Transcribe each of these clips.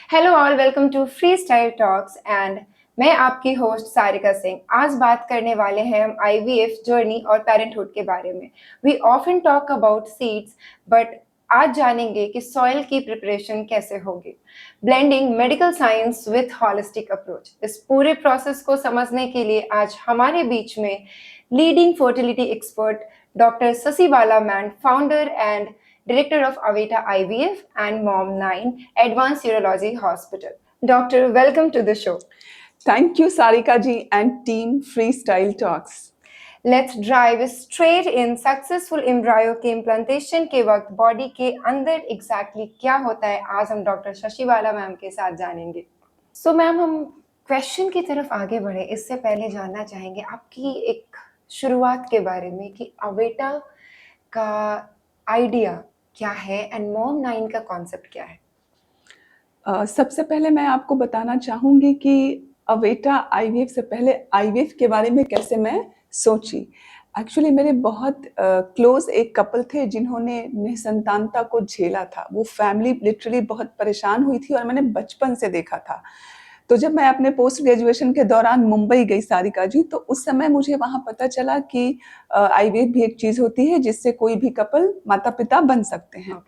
Hello all, welcome to free style talks and मैं आपकी host Sarika Singh. आज बात करने वाले हैं हम आईवीएफ जर्नी और पेरेंटहुड के बारे में। We often talk about seeds, but आज जानेंगे कि सॉइल की प्रिपरेशन कैसे होगी, blending medical science with holistic approach. इस पूरे प्रोसेस को समझने के लिए आज हमारे बीच में leading fertility expert doctor Sasibala ma'am, founder and Director of Aveta IVF and Mom9 Advanced Urology Hospital. Doctor, welcome to the show. Thank you, Sarika ji and team Freestyle Talks. Let's drive straight in. Successful embryo के implantation के वक्त body के अंदर exactly क्या होता है, आज हम डॉक्टर शशिबाला मैम के साथ जानेंगे। So मैम, हम क्वेश्चन की तरफ आगे बढ़े इससे पहले जानना चाहेंगे आपकी एक शुरुआत के बारे में कि अवेटा का आइडिया क्या है एंड मॉम9 का कॉन्सेप्ट क्या है। सबसे पहले मैं आपको बताना चाहूँगी कि अवेटा आईवीएफ से पहले आईवीएफ के बारे में कैसे मैं सोची। एक्चुअली मेरे बहुत क्लोज एक कपल थे जिन्होंने निसंतानता को झेला था। वो फैमिली लिटरली बहुत परेशान हुई थी और मैंने बचपन से देखा था। तो जब मैं अपने पोस्ट ग्रेजुएशन के दौरान मुंबई गई सारिका जी, तो उस समय मुझे वहाँ पता चला कि आईवीएफ भी एक चीज़ होती है जिससे कोई भी कपल माता पिता बन सकते हैं।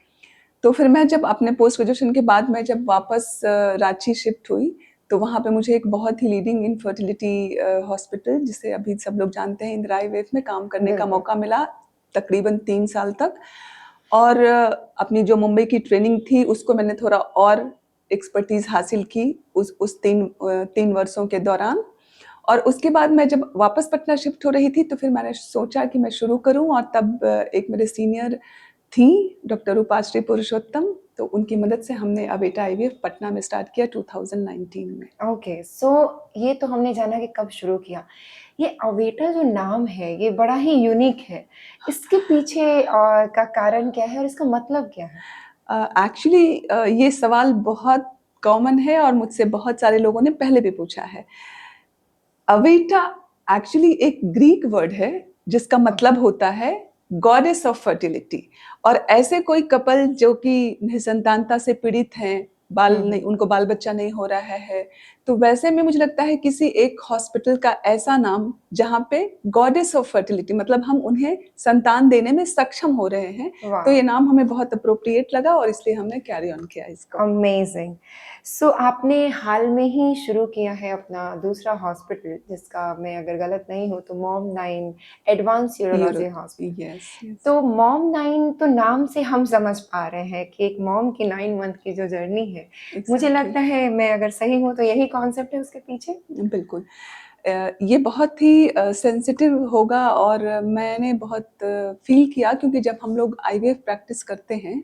तो फिर मैं जब अपने पोस्ट ग्रेजुएशन के बाद मैं जब वापस रांची शिफ्ट हुई, तो वहाँ पे मुझे एक बहुत ही लीडिंग इनफर्टिलिटी हॉस्पिटल, जिसे अभी सब लोग जानते हैं, इंदिरा आईवीएफ में काम करने का मौका मिला तकरीबन 3 साल तक। और अपनी जो मुंबई की ट्रेनिंग थी उसको मैंने थोड़ा और एक्सपर्टीज़ हासिल की उस 3 वर्षों के दौरान। और उसके बाद मैं जब वापस पटना शिफ्ट हो रही थी तो फिर मैंने सोचा कि मैं शुरू करूं, और तब एक मेरे सीनियर थी डॉक्टर रूपाश्री पुरुषोत्तम, तो उनकी मदद से हमने अवेटा आईवीएफ पटना में स्टार्ट किया 2019 में। ओके, सो ये तो हमने जाना कि कब शुरू किया। ये अवेटा जो नाम है ये बड़ा ही यूनिक है, इसके पीछे का कारण क्या है और इसका मतलब क्या है? एक्चुअली ये सवाल बहुत कॉमन है और मुझसे बहुत सारे लोगों ने पहले भी पूछा है। अवेटा एक्चुअली एक ग्रीक वर्ड है जिसका मतलब होता है गॉडेस ऑफ फर्टिलिटी। और ऐसे कोई कपल जो कि निसंतानता से पीड़ित हैं, उनको बाल बच्चा नहीं हो रहा है, तो वैसे में मुझे लगता है किसी एक हॉस्पिटल का ऐसा नाम जहाँ पे गॉडेस ऑफ फर्टिलिटी मतलब हम उन्हें संतान देने में सक्षम हो रहे हैं, तो ये नाम हमें बहुत अप्रोप्रिएट लगा और इसलिए हमने कैरी ऑन किया इसको। अमेजिंग। सो आपने हाल में ही शुरू किया है अपना दूसरा हॉस्पिटल, जिसका मैं अगर गलत नहीं हूँ तो मॉम9 एडवांस यूरोलॉजी हॉस्पिटल। yes. तो मॉम9 तो नाम से हम समझ पा रहे हैं कि एक मॉम की 9 मंथ की जो जर्नी है, मुझे लगता है मैं अगर सही हूँ तो यही कॉन्सेप्ट है उसके पीछे। बिल्कुल। ये बहुत ही सेंसिटिव होगा और मैंने बहुत फील किया, क्योंकि जब हम लोग आईवीएफ प्रैक्टिस करते हैं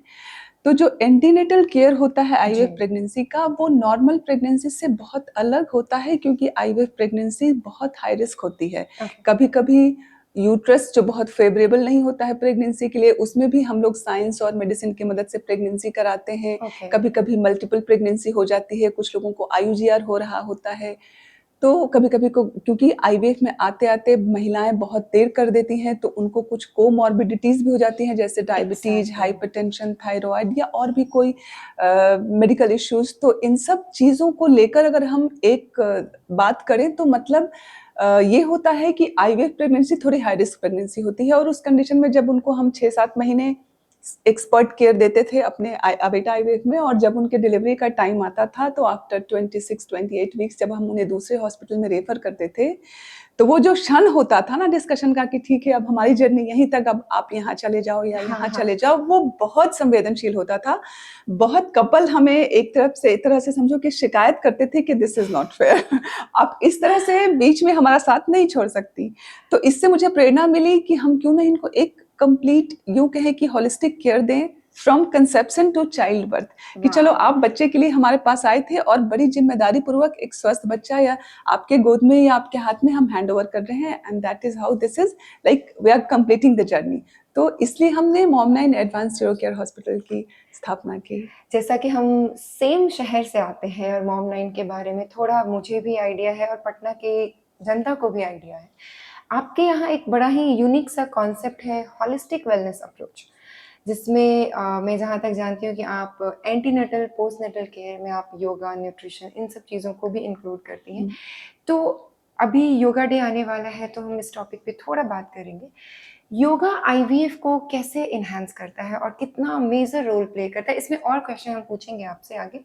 तो जो एंटीनेटल केयर होता है आईवीएफ प्रेगनेंसी का, वो नॉर्मल प्रेगनेंसी से बहुत अलग होता है, क्योंकि आईवीएफ प्रेगनेंसी बहुत हाई रिस्क होती है। कभी-कभी यूट्रस जो बहुत फेवरेबल नहीं होता है प्रेगनेंसी के लिए, उसमें भी हम लोग साइंस और मेडिसिन की मदद से प्रेगनेंसी कराते हैं। कभी-कभी मल्टीपल प्रेगनेंसी हो जाती है, कुछ लोगों को आईयूजीआर हो रहा होता है। तो कभी-कभी क्योंकि आईवीएफ में आते-आते महिलाएं बहुत देर कर देती हैं, तो उनको कुछ कोमॉर्बिडिटीज भी हो जाती हैं, जैसे डायबिटीज, हाइपरटेंशन, थायराइड या और भी कोई मेडिकल इश्यूज। तो इन सब चीज़ों को लेकर अगर हम एक बात करें तो मतलब ये होता है कि आईवीएफ प्रेगनेंसी थोड़ी हाई रिस्क प्रेगनेंसी होती है, और उस कंडीशन में जब उनको हम 6-7 महीने एक्सपर्ट केयर देते थे अपने अवेटा आईवीएफ में, और जब उनके डिलीवरी का टाइम आता था तो आफ्टर 26-28 वीक्स जब हम उन्हें दूसरे हॉस्पिटल में रेफर करते थे, तो वो जो क्षण होता था ना डिस्कशन का कि ठीक है अब हमारी जर्नी यहीं तक, अब आप यहाँ चले जाओ या यहाँ चले जाओ, वो बहुत संवेदनशील होता था। बहुत कपल हमें एक तरह से समझो कि शिकायत करते थे कि दिस इज नॉट फेयर, आप इस तरह से बीच में हमारा साथ नहीं छोड़ सकती। तो इससे मुझे प्रेरणा मिली कि हम क्यों ना इनको एक कंप्लीट यूं कहें कि होलिस्टिक केयर दें from conception to child birth, कि चलो आप बच्चे के लिए हमारे पास आए थे और बड़ी जिम्मेदारी पूर्वक एक स्वस्थ बच्चा या आपके गोद में या आपके हाथ में हम हैंड ओवर कर रहे हैं, and that is how this is like we are completing the journey. तो इसलिए हमने मॉम9 एडवांस यूरो केयर हॉस्पिटल की स्थापना की। जैसा कि हम सेम शहर से आते हैं और मॉम9 के बारे में थोड़ा मुझे भी आइडिया है और पटना की जनता को भी आइडिया है, आपके यहाँ एक बड़ा ही यूनिक सा कॉन्सेप्ट है हॉलिस्टिक वेलनेस अप्रोच। जिसमें मैं जहाँ तक जानती हूँ कि आप एंटीनेटल, पोस्टनेटल केयर में आप योगा, न्यूट्रिशन इन सब चीज़ों को भी इंक्लूड करती हैं। तो अभी योगा डे आने वाला है तो हम इस टॉपिक पे थोड़ा बात करेंगे। योगा आईवीएफ को कैसे एनहांस करता है और कितना मेजर रोल प्ले करता है? इसमें और क्वेश्चन हम पूछेंगे आपसे आगे,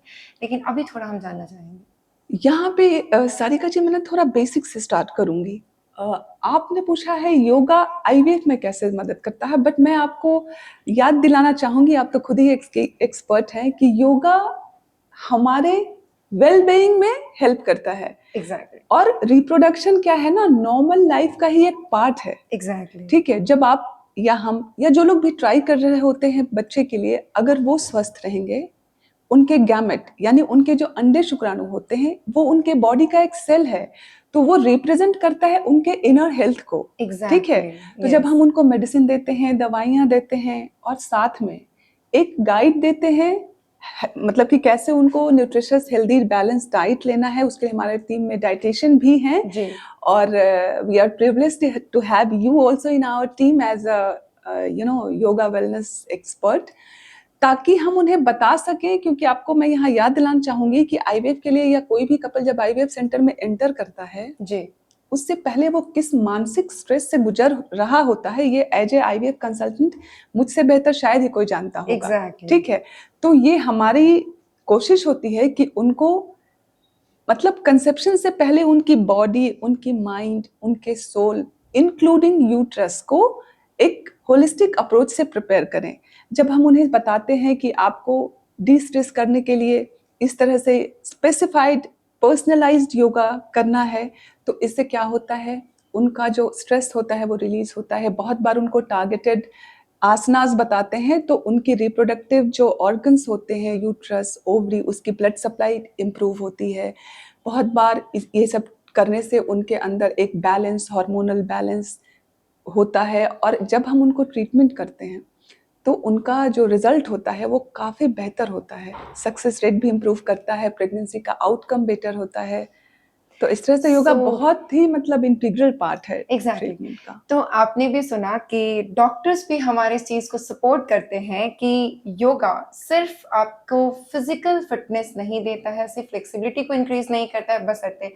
लेकिन अभी थोड़ा हम जानना चाहेंगे। यहाँ पे सारिका जी, मैं थोड़ा बेसिक से स्टार्ट करूँगी। आपने पूछा है योगा आईवीएफ में कैसे मदद करता है, बट मैं आपको याद दिलाना चाहूँगी, आप तो खुद ही एक्सपर्ट हैं, कि योगा हमारे वेल बीइंग में हेल्प करता है। एग्जैक्टली और रिप्रोडक्शन क्या है ना, नॉर्मल लाइफ का ही एक पार्ट है। एग्जैक्टली ठीक है, जब आप या हम या जो लोग भी ट्राई कर रहे होते हैं बच्चे के लिए, अगर वो स्वस्थ रहेंगे, उनके गैमेट यानी उनके जो अंडे शुक्राणु होते हैं वो उनके बॉडी का एक सेल है, तो वो रिप्रेजेंट करता है उनके इनर हेल्थ को। ठीक है, तो जब हम उनको मेडिसिन देते हैं, दवाइयाँ देते हैं, और साथ में एक गाइड देते हैं, मतलब कि कैसे उनको न्यूट्रिशियस हेल्दी बैलेंस डाइट लेना है, उसके लिए हमारे टीम में डाइटिशियन भी हैं जी और we are privileged to have you also in our team as a yoga wellness expert, ताकि हम उन्हें बता सकें। क्योंकि आपको मैं यहाँ याद दिलाना चाहूंगी कि आईवीएफ के लिए या कोई भी कपल जब आईवीएफ सेंटर में एंटर करता है जी उससे पहले वो किस मानसिक स्ट्रेस से गुजर रहा होता है, ये एज ए आईवीएफ कंसल्टेंट मुझसे बेहतर शायद ही कोई जानता होगा। एग्जैक्टली ठीक है, तो ये हमारी कोशिश होती है कि उनको, मतलब कंसेप्शन से पहले उनकी बॉडी, उनकी माइंड, उनके सोल इंक्लूडिंग यूट्रस को एक होलिस्टिक अप्रोच से प्रिपेयर करें। जब हम उन्हें बताते हैं कि आपको डी स्ट्रेस करने के लिए इस तरह से स्पेसिफाइड पर्सनलाइज्ड योगा करना है, तो इससे क्या होता है, उनका जो स्ट्रेस होता है वो रिलीज होता है। बहुत बार उनको टारगेटेड आसनास बताते हैं, तो उनकी रिप्रोडक्टिव जो ऑर्गन्स होते हैं, यूट्रस, ओवरी, उसकी ब्लड सप्लाई इम्प्रूव होती है। बहुत बार ये सब करने से उनके अंदर एक बैलेंस, हार्मोनल बैलेंस होता है, और जब हम उनको ट्रीटमेंट करते हैं तो उनका जो रिजल्ट होता है वो काफ़ी बेहतर होता है। सक्सेस रेट भी इम्प्रूव करता है, प्रेगनेंसी का आउटकम बेटर होता है। तो इस तरह से योगा बहुत ही मतलब इंटीग्रल पार्ट है ट्रीटमेंट का। तो आपने भी सुना कि डॉक्टर्स भी हमारे इस चीज को सपोर्ट करते हैं कि योगा सिर्फ आपको फिजिकल फिटनेस नहीं देता है, सिर्फ फ्लेक्सिबिलिटी को इंक्रीज नहीं करता है, बशर्ते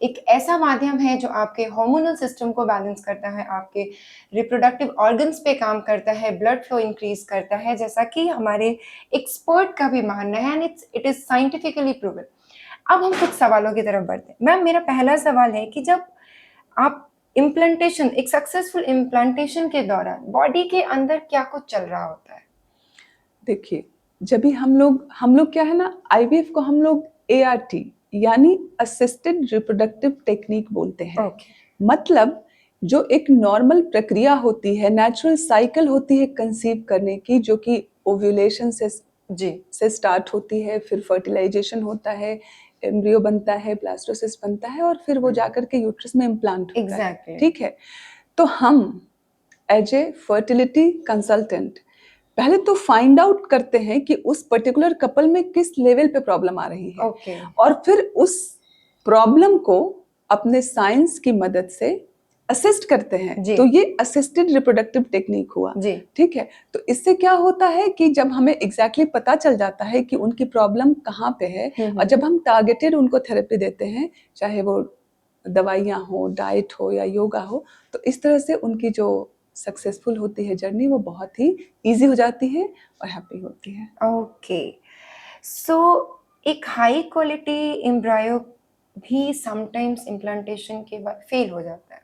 एक ऐसा माध्यम है जो आपके हार्मोनल सिस्टम को बैलेंस करता है, आपके रिप्रोडक्टिव ऑर्गन्स पे काम करता है, ब्लड फ्लो इंक्रीज करता है, जैसा कि हमारे एक्सपर्ट का भी मानना है, and it is scientifically proven. अब हम कुछ सवालों की तरफ बढ़ते हैं। मैम, मेरा पहला सवाल है कि जब आप इम्प्लांटेशन, एक सक्सेसफुल इम्प्लांटेशन के दौरान बॉडी के अंदर क्या कुछ चल रहा होता है? देखिए, जब भी हम लोग क्या है ना, आईवीएफ को हम लोग ART यानी असिस्टेड रिप्रोडक्टिव टेक्निक बोलते हैं। मतलब जो एक नॉर्मल प्रक्रिया होती है, नेचुरल साइकिल होती है कंसीव करने की, जो कि ओव्यूलेशन से स्टार्ट होती है, फिर फर्टिलाइजेशन होता है, एम्ब्रियो बनता है, ब्लास्टोसिस्ट बनता है, और फिर वो जाकर के यूट्रस में इम्प्लांट होता है। ठीक है, तो हम एज ए फर्टिलिटी कंसल्टेंट पहले तो फाइंड आउट करते हैं कि उस पर्टिकुलर कपल में किस लेवल पे प्रॉब्लम आ रही है, और फिर उस प्रॉब्लम को अपने साइंस की मदद से असिस्ट करते हैं। तो ये असिस्टेड रिप्रोडक्टिव टेक्निक हुआ। ठीक है, तो इससे क्या होता है कि जब हमें एग्जैक्टली पता चल जाता है कि उनकी प्रॉब्लम कहाँ पे है, और जब हम टारगेटेड उनको थेरेपी देते हैं, चाहे वो दवाइयाँ हो, डाइट हो या योगा हो, तो इस तरह से उनकी जो सक्सेसफुल होती है जर्नी, वो बहुत ही इजी हो जाती है और हैप्पी होती है। ओके, सो एक हाई क्वालिटी एम्ब्रायो भी समटाइम्स इम्प्लांटेशन के बाद फेल हो जाता है।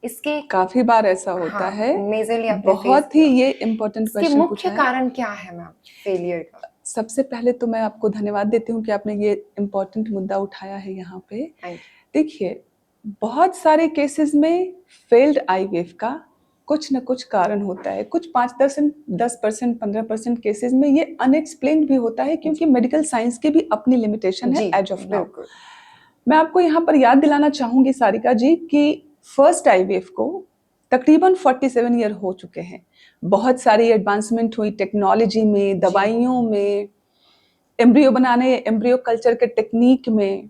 इसके काफी बार ऐसा होता है। मेजरली बहुत ही ये इम्पोर्टेंट क्वेश्चन मुख्य कारण क्या है मैम फेलियर का? सबसे पहले तो मैं आपको धन्यवाद देती हूँ कि आपने ये इम्पोर्टेंट मुद्दा उठाया है यहाँ पे। देखिए, बहुत सारे केसेस में फेल्ड आईवीएफ का कुछ न कुछ कारण होता है। कुछ 5-10%, 15% केसेस में ये अनएक्सप्लेन्ड भी होता है, क्योंकि मेडिकल साइंस की भी अपनी लिमिटेशन है एज ऑफ नाउ। मैं आपको यहाँ पर याद दिलाना चाहूंगी सारिका जी कि फर्स्ट आईवीएफ को तकरीबन 47 ईयर हो चुके हैं। बहुत सारी एडवांसमेंट हुई टेक्नोलॉजी में, दवाइयों में, एम्ब्रियो बनाने, एम्ब्रियो कल्चर के टेक्निक में,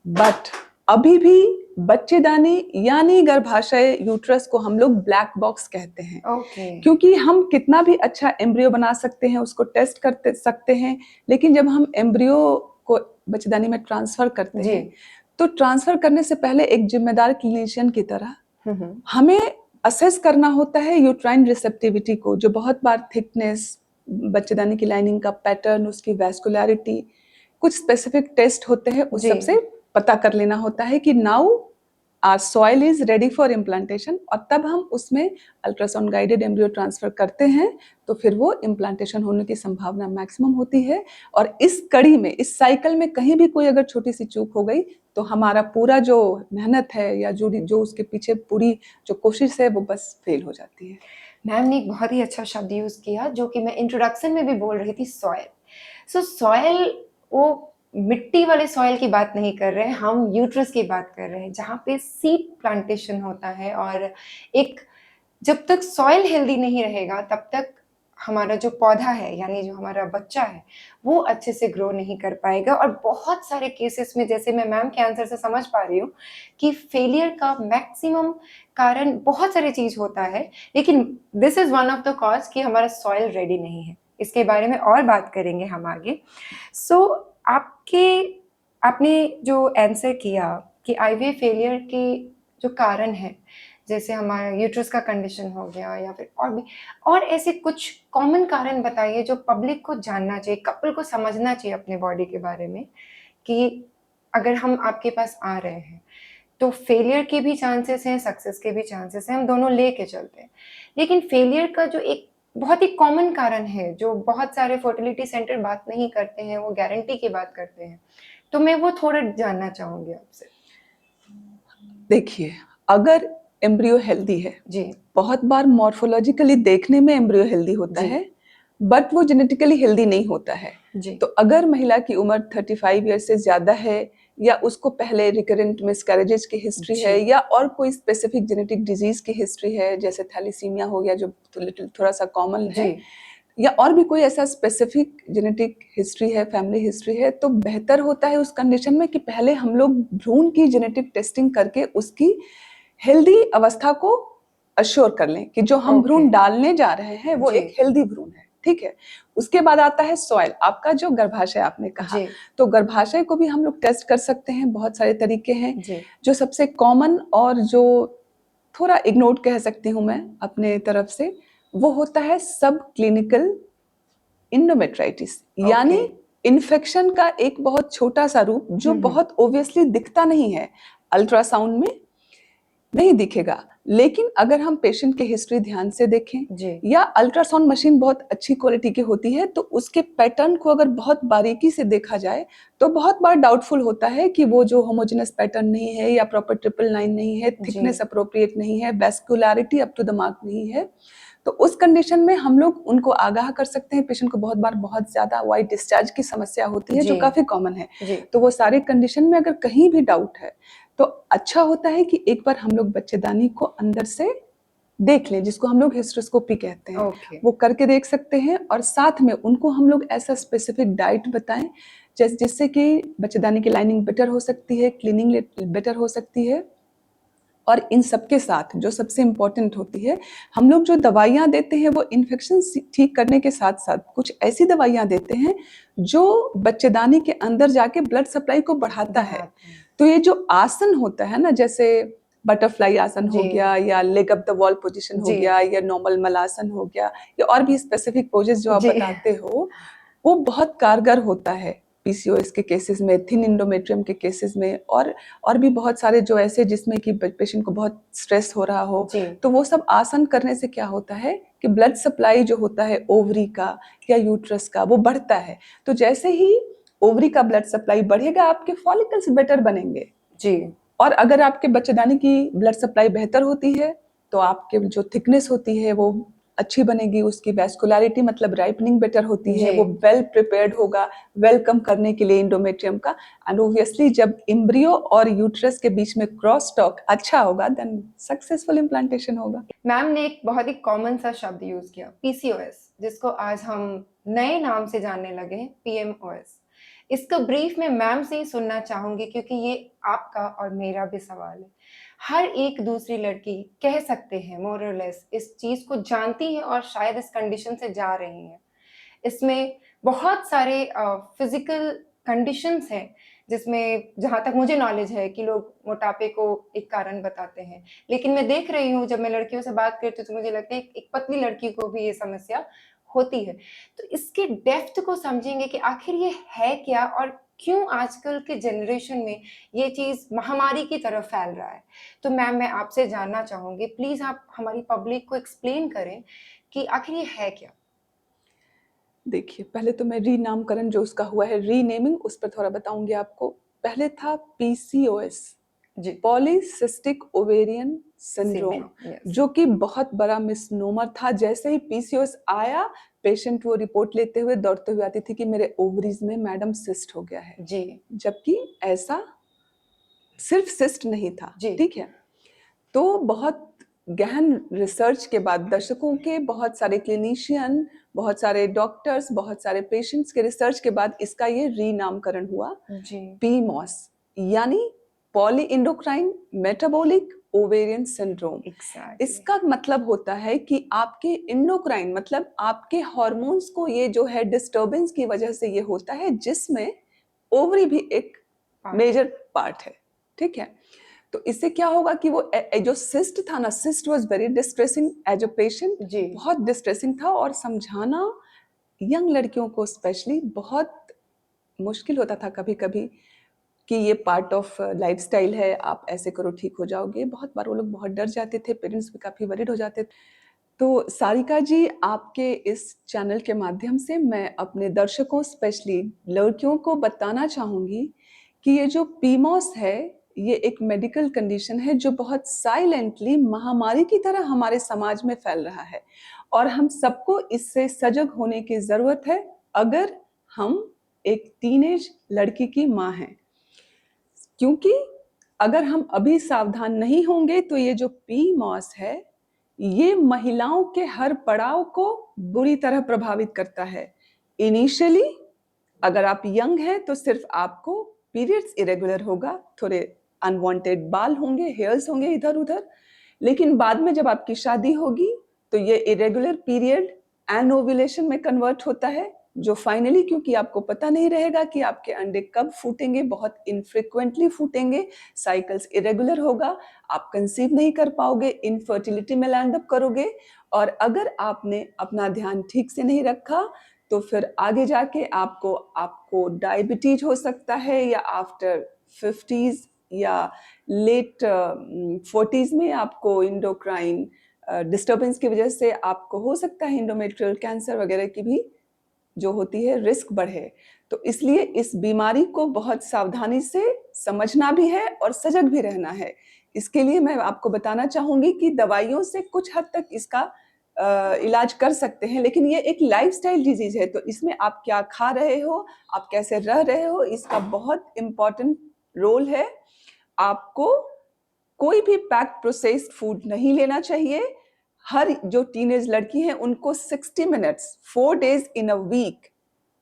बट अभी भी बच्चेदानी यानी गर्भाशय यूट्रस को हम लोग ब्लैक बॉक्स कहते हैं, ओके। क्योंकि हम कितना भी अच्छा एम्ब्रियो बना सकते हैं, उसको टेस्ट करते सकते हैं, लेकिन जब हम एम्ब्रियो को बच्चेदानी में ट्रांसफर करते जी। हैं, तो ट्रांसफर करने से पहले एक जिम्मेदार क्लिनिशियन की तरह हम्म। हमें असेस करना होता है यूट्राइन रिसेप्टिविटी को, जो बहुत बार थिकनेस, बच्चेदानी की लाइनिंग का पैटर्न, उसकी वैस्कुलैरिटी, कुछ स्पेसिफिक टेस्ट होते हैं, उस जी। सब से पता कर लेना होता है कि now our soil is ready for implantation, और तब हम उसमें अल्ट्रासाउंड गाइडेड एम्ब्रियो ट्रांसफर करते हैं, तो फिर वो इम्प्लांटेशन होने की संभावना मैक्सिमम होती है। और इस कड़ी में, इस साइकिल में कहीं भी कोई अगर छोटी सी चूक हो गई, तो हमारा पूरा जो मेहनत है या जो उसके पीछे पूरी जो कोशिश है, वो बस फेल हो जाती है। मैम ने एक बहुत ही अच्छा शब्द यूज किया जो कि मैं इंट्रोडक्शन में भी बोल रही थी, सॉयल। सो सॉयल, वो मिट्टी वाले सॉयल की बात नहीं कर रहे हैं, हम यूट्रस की बात कर रहे हैं, जहाँ पे सीड प्लांटेशन होता है। और एक, जब तक सॉयल हेल्दी नहीं रहेगा तब तक हमारा जो पौधा है, यानी जो हमारा बच्चा है, वो अच्छे से ग्रो नहीं कर पाएगा। और बहुत सारे केसेस में, जैसे मैं मैम के आंसर से समझ पा रही हूँ कि फेलियर का मैक्सिमम कारण बहुत सारी चीज होता है, लेकिन this is one of the cause कि हमारा सॉइल रेडी नहीं है। इसके बारे में और बात करेंगे हम आगे। सो आपने जो आंसर किया कि आईवीएफ फेलियर के जो कारण है, जैसे हमारा यूट्रस का कंडीशन हो गया, या फिर और भी, और ऐसे कुछ कॉमन कारण बताइए जो पब्लिक को जानना चाहिए, कपल को समझना चाहिए अपने बॉडी के बारे में, कि अगर हम आपके पास आ रहे हैं तो फेलियर के भी चांसेस हैं, सक्सेस के भी चांसेस हैं, हम दोनों लेके चलते हैं। लेकिन फेलियर का जो एक बहुत ही कॉमन कारण है, जो बहुत सारे फर्टिलिटी सेंटर बात नहीं करते हैं, वो गारंटी की बात करते हैं, तो मैं वो थोड़ा जानना चाहूंगी आपसे। देखिए, अगर एम्ब्रियो हेल्दी है, जी। बहुत बार मॉर्फोलॉजिकली देखने में एम्ब्रियो हेल्दी होता जी। है, बट वो जेनेटिकली हेल्दी नहीं होता है। जी। तो अगर महिला की उम्र 35 ईयर से ज्यादा है, या उसको पहले रिकरेंट मिसकैरेजेस की हिस्ट्री जी। है, या और कोई स्पेसिफिक जेनेटिक डिजीज की हिस्ट्री है, जैसे थैलीसीमिया हो गया जो थोड़ा सा कॉमन है, जी। या और भी कोई ऐसा स्पेसिफिक जेनेटिक हिस्ट्री है, फैमिली हिस्ट्री है, तो बेहतर होता है उस कंडीशन में कि पहले हम लोग भ्रूण की जेनेटिक टेस्टिंग करके उसकी हेल्दी अवस्था को अश्योर कर लें कि जो हम भ्रूण ओके। डालने जा रहे हैं वो जी। एक हेल्दी भ्रूण है, ठीक है। उसके बाद आता है सॉइल, आपका जो गर्भाशय आपने कहा, जी। तो गर्भाशय को भी हम लोग टेस्ट कर सकते हैं, बहुत सारे तरीके हैं। जी। जो सबसे कॉमन और जो थोड़ा इग्नोर्ड कह सकती हूँ मैं अपने तरफ से, वो होता है सब क्लिनिकल इंडोमेट्राइटिस, यानी इन्फेक्शन का एक बहुत छोटा सा रूप जो बहुत ओब्वियसली दिखता नहीं है, अल्ट्रासाउंड में नहीं दिखेगा, लेकिन अगर हम पेशेंट की हिस्ट्री ध्यान से देखें, जी। या अल्ट्रासाउंड मशीन बहुत अच्छी क्वालिटी की होती है, तो उसके पैटर्न को अगर बहुत बारीकी से देखा जाए, तो बहुत बार डाउटफुल होता है कि वो जो होमोजेनस पैटर्न नहीं है, या प्रॉपर ट्रिपल लाइन नहीं है, थिकनेस अप्रोप्रिएट नहीं है, वैस्कुलैरिटी अप टू द मार्क नहीं है, तो उस कंडीशन में हम लोग उनको आगाह कर सकते हैं। पेशेंट को बहुत बार बहुत ज्यादा वाइट डिस्चार्ज की समस्या होती है, जो काफी कॉमन है, तो वो सारे कंडीशन में अगर कहीं भी डाउट है, तो अच्छा होता है कि एक बार हम लोग बच्चेदानी को अंदर से देख लें, जिसको हम लोग हिस्ट्रोस्कोपी कहते हैं, वो करके देख सकते हैं। और साथ में उनको हम लोग ऐसा स्पेसिफिक डाइट बताएं जिससे कि बच्चेदानी की लाइनिंग बेटर हो सकती है, क्लीनिंग बेटर हो सकती है। और इन सबके साथ जो सबसे इम्पोर्टेंट होती है, हम लोग जो दवाइयाँ देते हैं वो इन्फेक्शन ठीक करने के साथ साथ कुछ ऐसी दवाइयाँ देते हैं जो बच्चेदानी के अंदर जाके ब्लड सप्लाई को बढ़ाता है। तो ये जो आसन होता है ना, जैसे बटरफ्लाई आसन हो गया, या leg up the wall position हो गया, या नॉर्मल मलासन हो गया, या और भी स्पेसिफिक पोजेस जो आप बताते हो, वो बहुत कारगर होता है पीसीओएस के केसेस में, थिन इंडोमेट्रियम के केसेस में, और भी बहुत सारे जो ऐसे जिसमें कि पेशेंट को बहुत स्ट्रेस हो रहा हो, तो वो सब आसन करने से क्या होता है कि ब्लड सप्लाई जो होता है ओवरी का या यूट्रस का, वो बढ़ता है। तो जैसे ही ओवरी का ब्लड सप्लाई बढ़ेगा, आपके फॉलिकल्स बेटर बनेंगे जी। और अगर आपके बच्चेदानी की ब्लड सप्लाई बेहतर होती है, तो आपके जो थिकनेस होती है वो अच्छी बनेगी, उसकी वैस्कुलैरिटी मतलब राइपनिंग बेटर होती है, वो वेल प्रिपेयर्ड होगा वेलकम करने के लिए इंडोमेट्रियम का। एंड ऑब्वियसली जब एम्ब्रियो और यूट्रस के बीच में क्रॉस टॉक अच्छा होगा, देन सक्सेसफुल इम्प्लांटेशन होगा। मैम ने एक बहुत ही कॉमन सा शब्द यूज किया, पीसीओएस, जिसको आज हम नए नाम से जानने लगे हैं, पीएमओएस। इसका ब्रीफ मैं मैम से ही सुनना चाहूँगी क्योंकि ये आपका और मेरा भी सवाल है। हर एक दूसरी लड़की कह सकते हैं मोर और लेस इस चीज़ को जानती है और शायद इस कंडीशन से जा रही हैं। इसमें बहुत सारे फिज़िकल कंडीशंस हैं, जिसमें जहाँ तक मुझे नॉलेज है कि लोग मोटापे को एक कारण बताते हैं। लेकिन मैं देख रही हूँ जब मैं लड़कियों से बात करती हूँ तो मुझे लगता है एक पतली लड़की को भी ये समस्या होती है। तो इसके डेप्थ को समझेंगे कि आखिर ये है क्या और क्यों आजकल के जनरेशन में ये चीज़ महामारी की तरह फैल रहा है। तो मैम मैं आपसे जानना चाहूँगी प्लीज़ आप हमारी पब्लिक को एक्सप्लेन करें कि आखिर ये है क्या? देखिए, पहले तो मैं रीनामकरण जो उसका हुआ है, रीनेमिंग, उस पर थोड़ा बताऊँगी आपको। पहले था पीसीओएस, जी, polycystic ovarian syndrome, syndrome, yes. जो कि बहुत बड़ा मिसनोमर था। जैसे ही पीसीओएस आया, पेशेंट वो रिपोर्ट लेते हुए दौड़ते हुए आती थी कि मेरे ओवरीज में मैडम सिस्ट हो गया है, जी, जबकि ऐसा सिर्फ सिस्ट नहीं था, जी, ठीक है? तो बहुत गहन रिसर्च के बाद, दशकों के बहुत सारे क्लिनिशियन, बहुत सारे डॉक्टर्स, बहुत सारे पेशेंट्स के रिसर्च के बाद इसका ये रीनामकरण हुआ जी, पीमॉस, यानी poly endocrine metabolic ovarian syndrome. Exactly. इसका मतलब होता है कि आपके इंडोक्राइन मतलब आपके हार्मोन्स को ये जो है डिस्टर्बेंस की वजह से ये होता है, जिसमें ओवरी भी एक पार्ट, मेजर पार्ट है, ठीक है? तो इससे क्या होगा कि वो जो सिस्ट था ना, cyst was very distressing as a patient, जी, बहुत डिस्ट्रेसिंग था, और समझाना यंग लड़कियों को स्पेशली बहुत मुश्किल होता था कभी कभी कि ये पार्ट ऑफ लाइफस्टाइल है, आप ऐसे करो ठीक हो जाओगे। बहुत बार वो लोग बहुत डर जाते थे, पेरेंट्स भी काफ़ी वरीड हो जाते थे। तो सारिका जी, आपके इस चैनल के माध्यम से मैं अपने दर्शकों, स्पेशली लड़कियों को बताना चाहूँगी कि ये जो पीमॉस है, ये एक मेडिकल कंडीशन है जो बहुत साइलेंटली महामारी की तरह हमारे समाज में फैल रहा है, और हम सबको इससे सजग होने की ज़रूरत है अगर हम एक टीनेज लड़की की माँ हैं। क्योंकि अगर हम अभी सावधान नहीं होंगे तो ये जो पीमॉस है, ये महिलाओं के हर पड़ाव को बुरी तरह प्रभावित करता है। इनिशियली अगर आप यंग हैं तो सिर्फ आपको पीरियड्स इरेगुलर होगा, थोड़े अनवांटेड बाल होंगे, हेयर्स होंगे इधर उधर, लेकिन बाद में जब आपकी शादी होगी तो ये इरेगुलर पीरियड एनोवुलेशन में कन्वर्ट होता है, जो फाइनली, क्योंकि आपको पता नहीं रहेगा कि आपके अंडे कब फूटेंगे, बहुत इनफ्रिक्वेंटली फूटेंगे, साइकिल्स इरेगुलर होगा, आप कंसीव नहीं कर पाओगे, इनफर्टिलिटी में लैंड अप करोगे, और अगर आपने अपना ध्यान ठीक से नहीं रखा तो फिर आगे जाके आपको आपको डायबिटीज हो सकता है, या आफ्टर 50s या लेट 40s में आपको इंडोक्राइन डिस्टर्बेंस की वजह से आपको हो सकता है इंडोमेट्रियल कैंसर वगैरह की भी जो होती है रिस्क बढ़े। तो इसलिए इस बीमारी को बहुत सावधानी से समझना भी है और सजग भी रहना है। इसके लिए मैं आपको बताना चाहूँगी कि दवाइयों से कुछ हद तक इसका इलाज कर सकते हैं, लेकिन ये एक लाइफ़स्टाइल डिज़ीज़ है, तो इसमें आप क्या खा रहे हो, आप कैसे रह रहे हो, इसका बहुत इम्पोर्टेंट रोल है। आपको कोई भी पैक्ड प्रोसेस्ड फूड नहीं लेना चाहिए। हर जो टीनेज लड़की हैं उनको 60 minutes 4 days in a week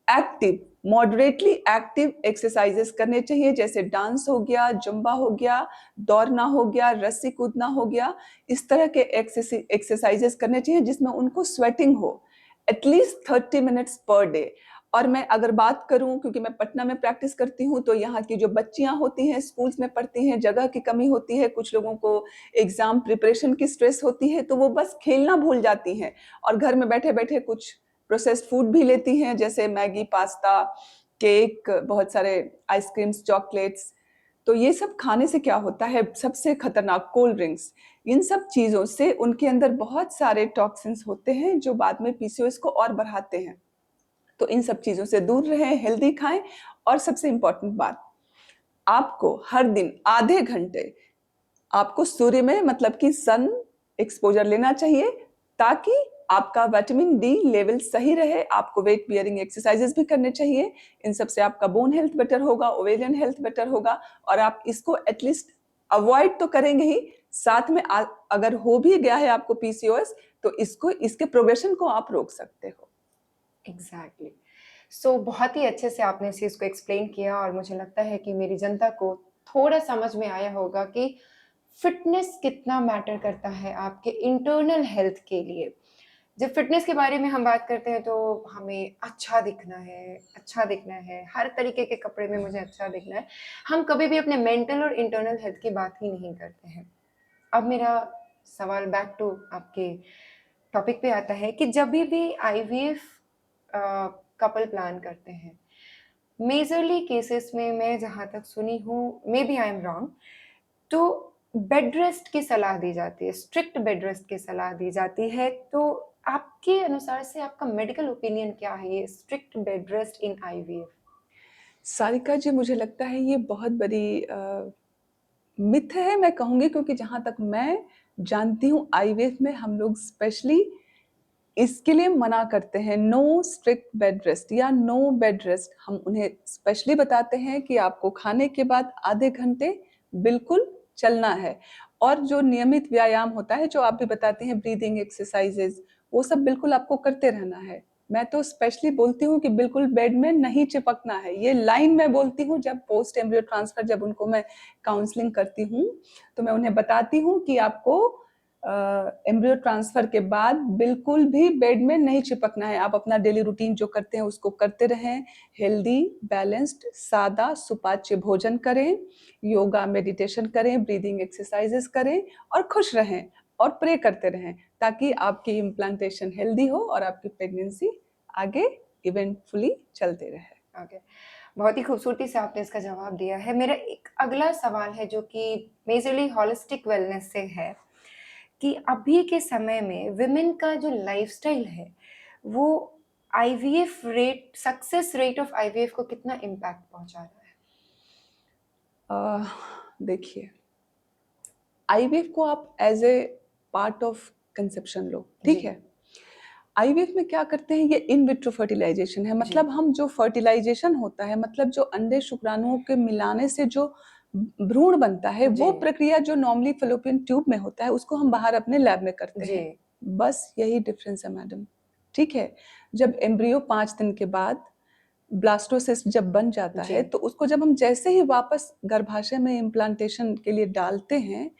active, moderately active exercises करने चाहिए, जैसे डांस हो गया, जुम्बा हो गया, दौड़ना हो गया, रस्सी कूदना हो गया। इस तरह के एक्सरसाइजेस करने चाहिए जिसमें उनको स्वेटिंग हो, एटलीस्ट 30 मिनट्स पर डे। और मैं अगर बात करूं, क्योंकि मैं पटना में प्रैक्टिस करती हूं, तो यहाँ की जो बच्चियां होती हैं, स्कूल्स में पढ़ती हैं, जगह की कमी होती है, कुछ लोगों को एग्जाम प्रिपरेशन की स्ट्रेस होती है, तो वो बस खेलना भूल जाती हैं और घर में बैठे बैठे कुछ प्रोसेस्ड फूड भी लेती हैं, जैसे मैगी, पास्ता, केक, बहुत सारे आइसक्रीम्स, चॉकलेट्स। तो ये सब खाने से क्या होता है, सबसे खतरनाक कोल्ड ड्रिंक्स, इन सब चीज़ों से उनके अंदर बहुत सारे टॉक्सिन्स होते हैं जो बाद में पीसीओएस को और बढ़ाते हैं। तो इन सब चीज़ों से दूर रहें, हेल्दी खाएं, और सबसे इम्पोर्टेंट बात, आपको हर दिन आधे घंटे आपको सूर्य में मतलब कि सन एक्सपोजर लेना चाहिए, ताकि आपका विटामिन डी लेवल सही रहे। आपको वेट बियरिंग एक्सरसाइजेस भी करने चाहिए। इन सब से आपका बोन हेल्थ बेटर होगा, ओवेरियन हेल्थ बेटर होगा, और आप इसको एटलीस्ट अवॉइड तो करेंगे ही, साथ में अगर हो भी गया है आपको पीसीओएस तो इसके प्रोग्रेशन को आप रोक सकते हो। एग्ज़ैक्टली। बहुत ही अच्छे से आपने इस चीज़ को एक्सप्लेन किया और मुझे लगता है कि मेरी जनता को थोड़ा समझ में आया होगा कि फिटनेस कितना मैटर करता है आपके इंटरनल हेल्थ के लिए। जब फिटनेस के बारे में हम बात करते हैं तो हमें अच्छा दिखना है, हर तरीके के कपड़े में मुझे अच्छा दिखना है। हम कभी भी अपने मेंटल और इंटरनल हेल्थ की बात ही नहीं करते हैं। अब मेरा सवाल बैक टू आपके टॉपिक पे आता है कि जब भी आईवीएफ कपल प्लान करते हैं, मेजरली केसेस में मैं जहाँ तक सुनी हूँ, maybe I am wrong, तो बेड रेस्ट की सलाह दी जाती है, स्ट्रिक्ट बेड रेस्ट की सलाह दी जाती है। तो आपके अनुसार से आपका मेडिकल ओपिनियन क्या है ये strict bed rest in IVF? Sarika ji, मुझे लगता है ये बहुत बड़ी मिथ है, मैं कहूँगी, क्योंकि जहाँ तक मैं जानती हूँ आईवीएफ में हम लोग स्पेशली इसके लिए मना करते हैं, नो स्ट्रिक्ट बेड रेस्ट या नो बेड रेस्ट। हम उन्हें स्पेशली बताते हैं कि आपको खाने के बाद आधे घंटे बिल्कुल चलना है, और जो नियमित व्यायाम होता है, जो आप भी बताते हैं, ब्रीदिंग एक्सरसाइजेज, वो सब बिल्कुल आपको करते रहना है। मैं तो स्पेशली बोलती हूँ कि बिल्कुल बेड में नहीं चिपकना है। ये लाइन मैं बोलती हूँ जब पोस्ट एम्ब्रियो ट्रांसफर, जब उनको मैं काउंसलिंग करती हूँ, तो मैं उन्हें बताती हूँ कि आपको एम्ब्रियो ट्रांसफर के बाद बिल्कुल भी बेड में नहीं चिपकना है। आप अपना डेली रूटीन जो करते हैं उसको करते रहें, हेल्दी, बैलेंस्ड, सादा, सुपाच्य भोजन करें, योगा मेडिटेशन करें, ब्रीदिंग एक्सरसाइजेस करें और खुश रहें और प्रे करते रहें, ताकि आपकी इम्प्लांटेशन हेल्दी हो और आपकी प्रेगनेंसी आगे इवेंटफुली चलते रहे। ओके, बहुत ही खूबसूरती से आपने इसका जवाब दिया है। मेरा एक अगला सवाल है जो कि मेजरली होलिस्टिक वेलनेस से है कि अभी के समय में विमेन का जो लाइफस्टाइल है वो IVF rate, success rate of IVF को कितना इम्पैक्ट पहुंचा रहा है? देखिए, आईवीएफ को आप as a part of conception लो, ठीक जी। है। आईवीएफ में क्या करते हैं, ये इन विट्रो फर्टिलाइजेशन है। मतलब हम जो फर्टिलाइजेशन होता है, मतलब जो अंडे शुक्राणुओं के मिलाने से जो भ्रूण बनता है, वो जी। प्रक्रिया जो नॉर्मली फलोपियन ट्यूब में होता है, उसको हम बाहर अपने लैब में करते जी। हैं। बस यही डिफरेंस है मैडम, ठीक है। जब एम्ब्रियो 5 दिन के बाद ब्लास्टोसिस्ट जब बन जाता जी। है, तो उसको जब हम जैसे ही वापस गर्भाशय में इम्प्लांटेशन के लिए डालते हैं,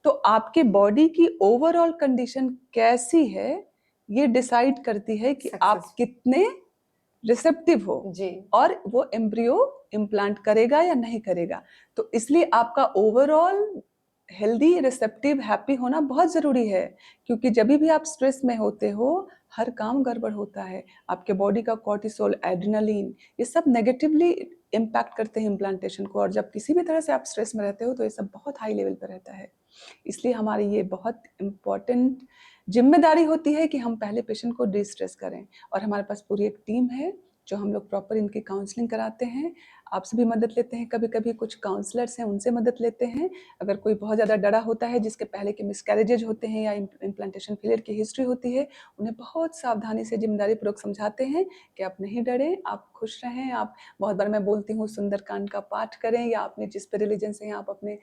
तो आपके बॉडी की ओवरऑल कंडीशन कैसी है, ये डिसाइड करती है कि आप सक्सेस। कितने रिसेप्टिव हो जी। और वो एम्ब्रियो इम्प्लांट करेगा या नहीं करेगा। तो इसलिए आपका ओवरऑल हेल्दी, रिसेप्टिव, हैप्पी होना बहुत ज़रूरी है, क्योंकि जब भी आप स्ट्रेस में होते हो, हर काम गड़बड़ होता है। आपके बॉडी का कॉर्टिसोल, एड्रेनालिन, ये सब नेगेटिवली इम्पैक्ट करते हैं इम्प्लांटेशन को, और जब किसी भी तरह से आप स्ट्रेस में रहते हो तो ये सब बहुत हाई लेवल पर रहता है। इसलिए हमारी ये बहुत इम्पॉर्टेंट जिम्मेदारी होती है कि हम पहले पेशेंट को डिस्ट्रेस करें, और हमारे पास पूरी एक टीम है जो हम लोग प्रॉपर इनकी काउंसलिंग कराते हैं। आपसे भी मदद लेते हैं, कभी-कभी कुछ काउंसलर्स हैं उनसे मदद लेते हैं। अगर कोई बहुत ज़्यादा डरा होता है, जिसके पहले के मिसकैरेजेज होते हैं या इम्प्लांटेशन फेलियर की हिस्ट्री होती है, उन्हें बहुत सावधानी से जिम्मेदारीपूर्वक समझाते हैं कि आप नहीं डरें, आप खुश रहें। आप, बहुत बार मैं बोलती हूँ, सुंदरकांड का पाठ करें, या अपने जिस भी रिलीजन से हैं आप अपने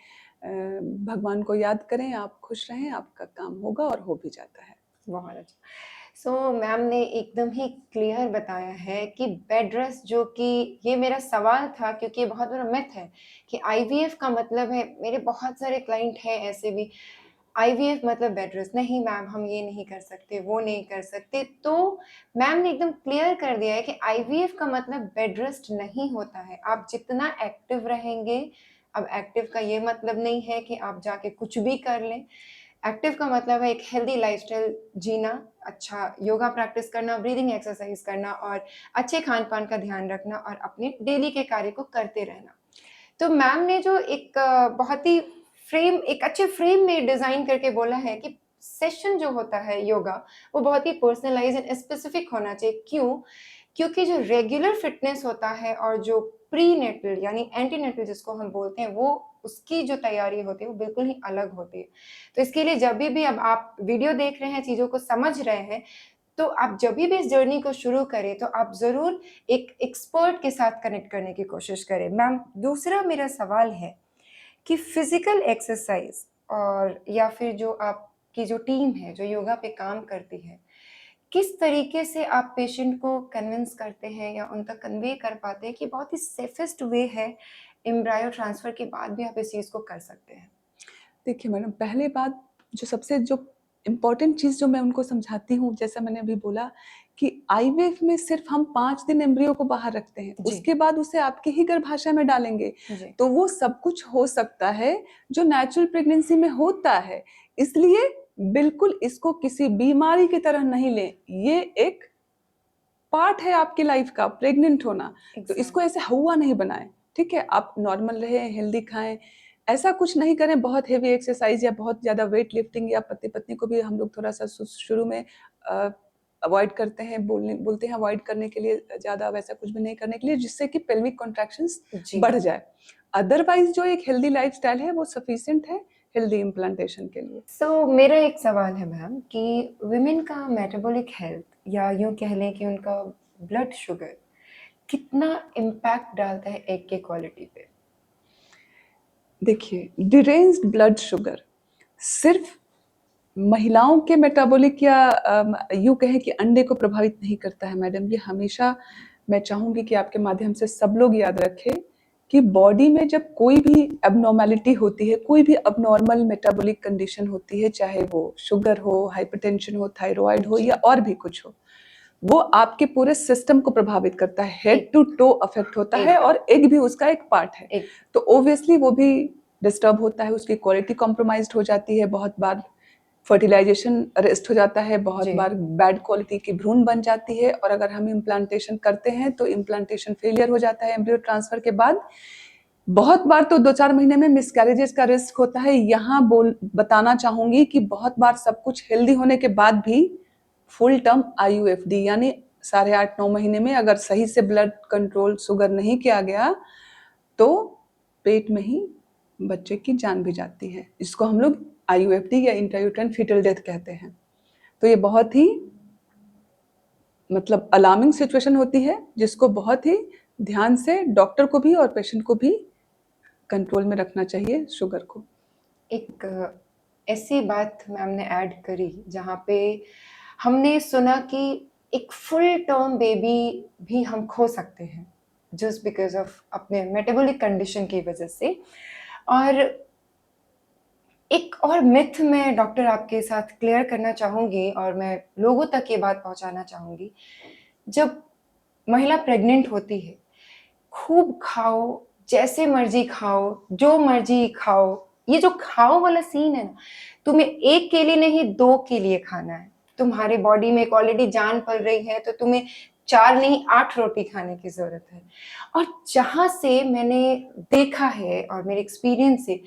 भगवान को याद करें, आप खुश रहें, आपका काम होगा और हो भी जाता है। बहुत अच्छा। मैम ने एकदम ही क्लियर बताया है कि बेड रेस्ट, जो कि ये मेरा सवाल था क्योंकि ये बहुत बड़ा मिथ है कि आईवीएफ का मतलब है, मेरे बहुत सारे क्लाइंट हैं ऐसे भी, आईवीएफ मतलब बेड रेस्ट। नहीं मैम, हम ये नहीं कर सकते, वो नहीं कर सकते। तो मैम ने एकदम क्लियर कर दिया है कि आईवीएफ का मतलब बेड रेस्ट नहीं होता है। आप जितना एक्टिव रहेंगे, अब एक्टिव का ये मतलब नहीं है कि आप जाके कुछ भी कर लें। एक्टिव का मतलब है एक हेल्दी लाइफस्टाइल जीना, अच्छा योगा प्रैक्टिस करना, ब्रीदिंग एक्सरसाइज करना और अच्छे खान पान का ध्यान रखना और अपने डेली के कार्य को करते रहना। तो मैम ने जो एक बहुत ही एक अच्छे फ्रेम में डिजाइन करके बोला है कि सेशन जो होता है योगा, वो बहुत ही पर्सनलाइज एंड स्पेसिफिक होना चाहिए। क्यों? क्योंकि जो रेगुलर फिटनेस होता है और जो प्री नेटल यानी एंटीनेटल जिसको हम बोलते हैं, वो उसकी जो तैयारी होती है वो बिल्कुल ही अलग होती है। तो इसके लिए जब भी अब आप वीडियो देख रहे हैं, चीजों को समझ रहे हैं, तो आप जब भी इस जर्नी को शुरू करें तो आप ज़रूर एक एक्सपर्ट के साथ कनेक्ट करने की कोशिश करें। मैम, दूसरा मेरा सवाल है कि फिजिकल एक्सरसाइज और या फिर जो आपकी जो टीम है जो योगा पे काम करती है, किस तरीके से आप पेशेंट को कन्विंस करते हैं या उन तक कन्वे कर पाते हैं कि बहुत ही सेफेस्ट वे है, एम्ब्रायो ट्रांसफर के बाद भी आप इस चीज़ को कर सकते हैं? देखिए मैडम, पहले बात जो इम्पोर्टेंट चीज़ जो मैं उनको समझाती हूँ, जैसा मैंने अभी बोला कि आईवीएफ में सिर्फ हम 5 दिन एम्ब्रियो को बाहर रखते हैं, जी। उसके बाद उसे आपके ही गर्भाशय में डालेंगे। जी। तो वो सब कुछ हो सकता है जो नेचुरल प्रेगनेंसी में होता है। इसलिए बिल्कुल इसको किसी बीमारी की तरह नहीं लें। ये एक पार्ट है आपकी लाइफ का, प्रेग्नेंट होना। तो इसको ऐसे हौवा नहीं बनाएं, ठीक है? आप नॉर्मल रहें, हेल्दी खाएं, ऐसा कुछ नहीं करें बहुत हेवी एक्सरसाइज या बहुत ज़्यादा वेट लिफ्टिंग। या पति पत्नी को भी हम लोग थोड़ा सा शुरू में अवॉइड करते हैं, बोलते हैं अवॉइड करने के लिए, ज़्यादा वैसा कुछ भी नहीं करने के लिए, जिससे कि पेल्विक कॉन्ट्रैक्शंस जी। बढ़ जाए। अदरवाइज जो एक हेल्दी लाइफस्टाइल है वो सफिशिएंट है हेल्दी इम्प्लांटेशन के लिए। सो मेरा एक सवाल है मैम कि विमेन का मेटाबॉलिक हेल्थ या यूँ कह लें कि उनका ब्लड शुगर कितना इम्पैक्ट डालता है एग के क्वालिटी पे? देखिए, डिरेंज्ड ब्लड शुगर सिर्फ महिलाओं के मेटाबॉलिक या यूँ कहें कि अंडे को प्रभावित नहीं करता है मैडम। ये हमेशा मैं चाहूँगी कि आपके माध्यम से सब लोग याद रखें कि बॉडी में जब कोई भी एब्नॉर्मैलिटी होती है, कोई भी अबनॉर्मल मेटाबॉलिक कंडीशन होती है, चाहे वो शुगर हो, हाइपरटेंशन हो, थायराइड हो या और भी कुछ हो, वो आपके पूरे सिस्टम को प्रभावित करता है, हेड टू टो अफेक्ट होता है और एग भी उसका एक पार्ट है। तो ऑब्वियसली वो भी डिस्टर्ब होता है, उसकी क्वालिटी कॉम्प्रोमाइज्ड हो जाती है, बहुत बार फर्टिलाइजेशन अरेस्ट हो जाता है, बहुत बार बैड क्वालिटी की भ्रूण बन जाती है। और अगर हम इम्प्लांटेशन करते हैं तो इम्प्लांटेशन फेलियर हो जाता है एम्ब्रियो ट्रांसफर के बाद। बहुत बार तो 2-4 महीने में मिसकैरेजेस का रिस्क होता है। यहाँ बताना चाहूंगी कि बहुत बार सब कुछ हेल्दी होने के बाद भी फुल टर्म आईयूएफडी यानी 8.5-9 महीने में अगर सही से ब्लड कंट्रोल शुगर नहीं किया गया तो पेट में ही बच्चे की जान भी जाती है। इसको हम लोग आईयूएफडी या इंट्रायूटेराइन फीटल डेथ कहते हैं। तो ये बहुत ही मतलब अलार्मिंग सिचुएशन होती है, जिसको बहुत ही ध्यान से डॉक्टर को भी और पेशेंट को भी कंट्रोल में रखना चाहिए शुगर को। एक ऐसी बात मैम ने ऐड करी जहाँ पे हमने सुना कि एक फुल टर्म बेबी भी हम खो सकते हैं जस्ट बिकॉज ऑफ अपने मेटाबॉलिक कंडीशन की वजह से। और एक और मिथ मैं डॉक्टर आपके साथ क्लियर करना चाहूँगी और मैं लोगों तक ये बात पहुँचाना चाहूँगी। जब महिला प्रेग्नेंट होती है, खूब खाओ, जैसे मर्जी खाओ, जो मर्जी खाओ, ये जो खाओ वाला सीन है ना, तुम्हें एक के लिए नहीं 2 के लिए खाना है। तुम्हारे बॉडी में ऑलरेडी जान पल रही है तो तुम्हें 4 नहीं 8 रोटी खाने की ज़रूरत है। और जहाँ से मैंने देखा है और मेरे एक्सपीरियंस से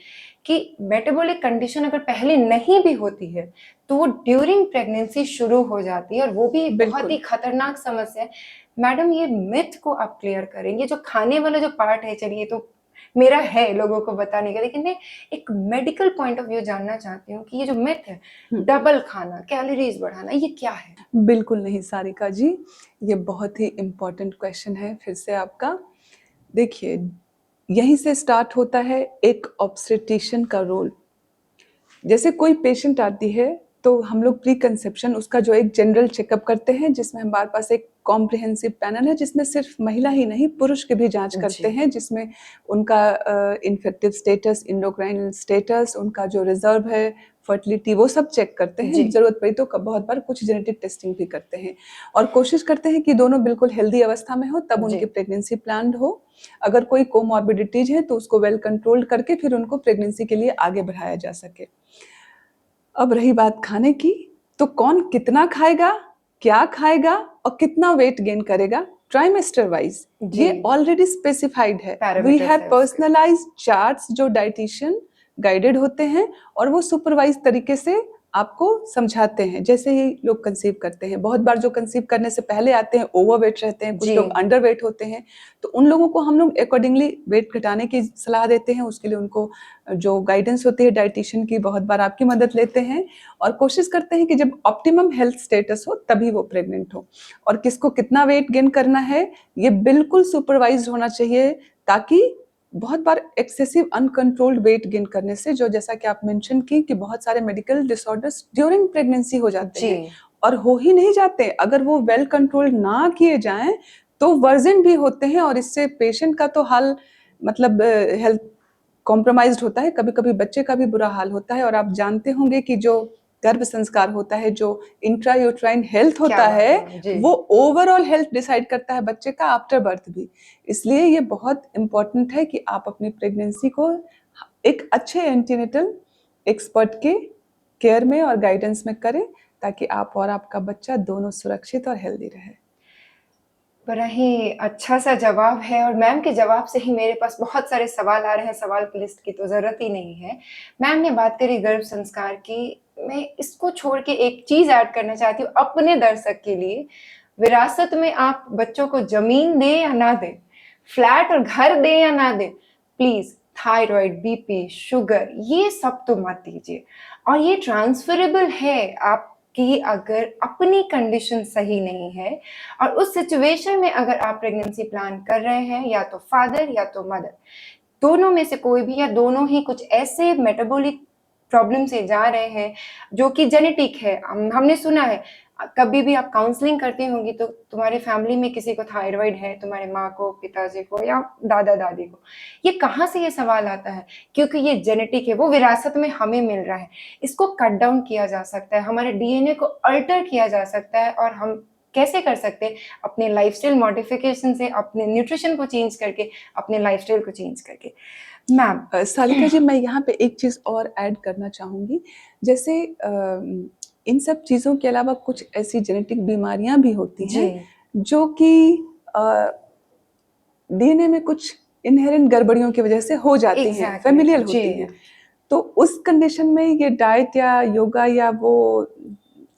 कि मेटाबॉलिक कंडीशन अगर पहले नहीं भी होती है, तो वो ड्यूरिंग प्रेगनेंसी शुरू हो जाती है और वो भी बहुत ही खतरनाक समस्या है। मैडम ये मिथ को आप क्लियर करेंगे, जो खाने वाला जो पार्ट है, चलिए तो मेरा है लोगों को बताने का, लेकिन मैं एक मेडिकल पॉइंट ऑफ व्यू जानना चाहती हूँ कि ये जो मिथ है, डबल खाना, कैलोरीज बढ़ाना, ये क्या है? बिल्कुल नहीं सारिका जी, ये बहुत ही इम्पोर्टेंट क्वेश्चन है फिर से आपका। देखिए, यहीं से स्टार्ट होता है एक ऑब्स्टेट्रिशियन का रोल। जैसे कोई पेशेंट आती है तो हम लोग प्री कंसेप्शन उसका जो एक जनरल चेकअप करते हैं, जिसमें हमारे पास एक कॉम्प्रिहेंसिव पैनल है, जिसमें सिर्फ महिला ही नहीं पुरुष की भी जांच करते हैं, जिसमें उनका इन्फेक्टिव स्टेटस, इंडोक्राइन स्टेटस, उनका जो रिजर्व है, फर्टिलिटी, वो सब चेक करते हैं। जरूरत पड़ी तो बहुत बार कुछ जेनेटिक टेस्टिंग भी करते हैं और कोशिश करते हैं कि दोनों बिल्कुल हेल्दी अवस्था में हो, तब उनकी प्रेगनेंसी प्लान्ड हो। अगर कोई कोमॉर्बिडिटीज है तो उसको वेल कंट्रोल्ड करके फिर उनको प्रेगनेंसी के लिए आगे बढ़ाया जा सके। अब रही बात खाने की, तो कौन कितना खाएगा, क्या खाएगा और कितना वेट गेन करेगा ट्राइमेस्टर वाइज, ये ऑलरेडी स्पेसिफाइड है। वी हैव पर्सनलाइज्ड चार्ट्स जो डाइटिशियन गाइडेड होते हैं और वो सुपरवाइज तरीके से आपको समझाते हैं। जैसे ही लोग कंसीव करते हैं, बहुत बार जो कंसीव करने से पहले आते हैं ओवरवेट रहते हैं, कुछ लोग अंडरवेट होते हैं, तो उन लोगों को हम लोग अकॉर्डिंगली वेट घटाने की सलाह देते हैं। उसके लिए उनको जो गाइडेंस होती है डाइटिशियन की, बहुत बार आपकी मदद लेते हैं और कोशिश करते हैं कि जब ऑप्टिमम हेल्थ स्टेटस हो तभी वो प्रेग्नेंट हो। और किसको कितना वेट गेन करना है ये बिल्कुल सुपरवाइज होना चाहिए, ताकि बहुत बार एक्सेसिव अनकंट्रोल्ड वेट गेन करने से, जो जैसा कि आप मेंशन की कि बहुत सारे मेडिकल डिसऑर्डर्स ड्यूरिंग प्रेगनेंसी हो जाते हैं और हो ही नहीं जाते। अगर वो वेल कंट्रोल ना किए जाएं तो वर्जन भी होते हैं, और इससे पेशेंट का तो हाल मतलब हेल्थ कॉम्प्रोमाइज्ड होता है, कभी कभी बच्चे का भी बुरा हाल होता है। और आप जानते होंगे कि जो गर्भ संस्कार होता है, जो इंट्रायूट्राइन हेल्थ क्या होता बात है, है मैम, जी। वो ओवरऑल हेल्थ डिसाइड करता है बच्चे का आफ्टर बर्थ भी। इसलिए ये बहुत इम्पोर्टेंट है कि आप अपनी प्रेगनेंसी को एक अच्छे एंटीनेटल एक्सपर्ट के केयर में और गाइडेंस में करें, ताकि आप और आपका बच्चा दोनों सुरक्षित और हेल्दी रहे। बड़ा ही अच्छा सा जवाब है, और मैम के जवाब से ही मेरे पास बहुत सारे सवाल आ रहे हैं। सवाल की लिस्ट की तो ज़रूरत ही नहीं है। मैम ने बात करी गर्भ संस्कार की, मैं इसको छोड़ के एक चीज़ ऐड करना चाहती हूँ अपने दर्शक के लिए। विरासत में आप बच्चों को ज़मीन दें या ना दें, फ्लैट और घर दें या ना दें, प्लीज़ थायराइड, बीपी, शुगर ये सब तो मत दीजिए। और ये ट्रांसफरेबल है आपकी अगर अपनी कंडीशन सही नहीं है, और उस सिचुएशन में अगर आप प्रेगनेंसी प्लान कर रहे हैं, या तो फादर या तो मदर, दोनों में से कोई भी, या दोनों ही कुछ ऐसे मेटाबॉलिक प्रॉब्लम से जा रहे हैं जो कि जेनेटिक है। हमने सुना है, कभी भी आप काउंसलिंग करती होंगी तो तुम्हारे फैमिली में किसी को थायराइड है, तुम्हारे माँ को, पिताजी को या दादा दादी को। ये कहाँ से ये सवाल आता है? क्योंकि ये जेनेटिक है, वो विरासत में हमें मिल रहा है। इसको कट डाउन किया जा सकता है, हमारे डीएनए को अल्टर किया जा सकता है। और हम कैसे कर सकते हैं? अपने लाइफस्टाइल मॉडिफिकेशन से, अपने न्यूट्रिशन को चेंज करके, अपने लाइफस्टाइल को चेंज करके। मैम सारिका जी, मैं यहाँ पे एक चीज़ और ऐड करना चाहूँगी। जैसे इन सब चीज़ों के अलावा कुछ ऐसी जेनेटिक बीमारियाँ भी होती जी, हैं जो कि डीएनए में कुछ इनहेरेंट गड़बड़ियों की वजह से हो जाती हैं, एग्जैक्टली फेमिलियल जी। होती हैं। तो उस कंडीशन में ये डाइट या योगा या वो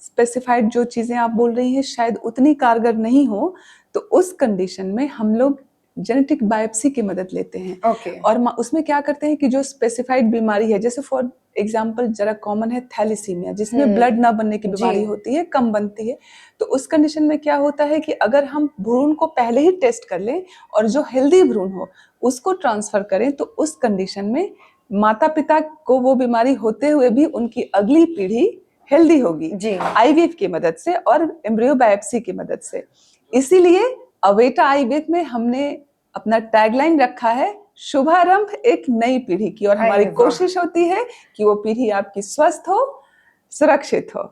स्पेसिफाइड जो चीज़ें आप बोल रही हैं शायद उतनी कारगर नहीं हो। तो उस कंडीशन में हम लोग जेनेटिक बायोप्सी की मदद लेते हैं। ओके। और उसमें क्या करते हैं कि जो स्पेसिफाइड बीमारी है, जैसे फॉर एग्जाम्पल जरा कॉमन है थैलीसीमिया, जिसमें ब्लड ना बनने की बीमारी जी। होती है, कम बनती है। तो उस कंडीशन में क्या होता है कि अगर हम भ्रूण को पहले ही टेस्ट कर लें और जो हेल्दी भ्रूण हो उसको ट्रांसफर करें, तो उस कंडीशन में माता पिता को वो बीमारी होते हुए भी उनकी अगली पीढ़ी हेल्दी होगी, जी। आईवीएफ की मदद से और एम्ब्रियो बायोप्सी की मदद से। इसीलिए अवेटा आईवीएफ में हमने अपना टैगलाइन रखा है, शुभारंभ एक नई पीढ़ी की। और हमारी अरे वाह! कोशिश होती है कि वो पीढ़ी आपकी स्वस्थ हो, सुरक्षित हो।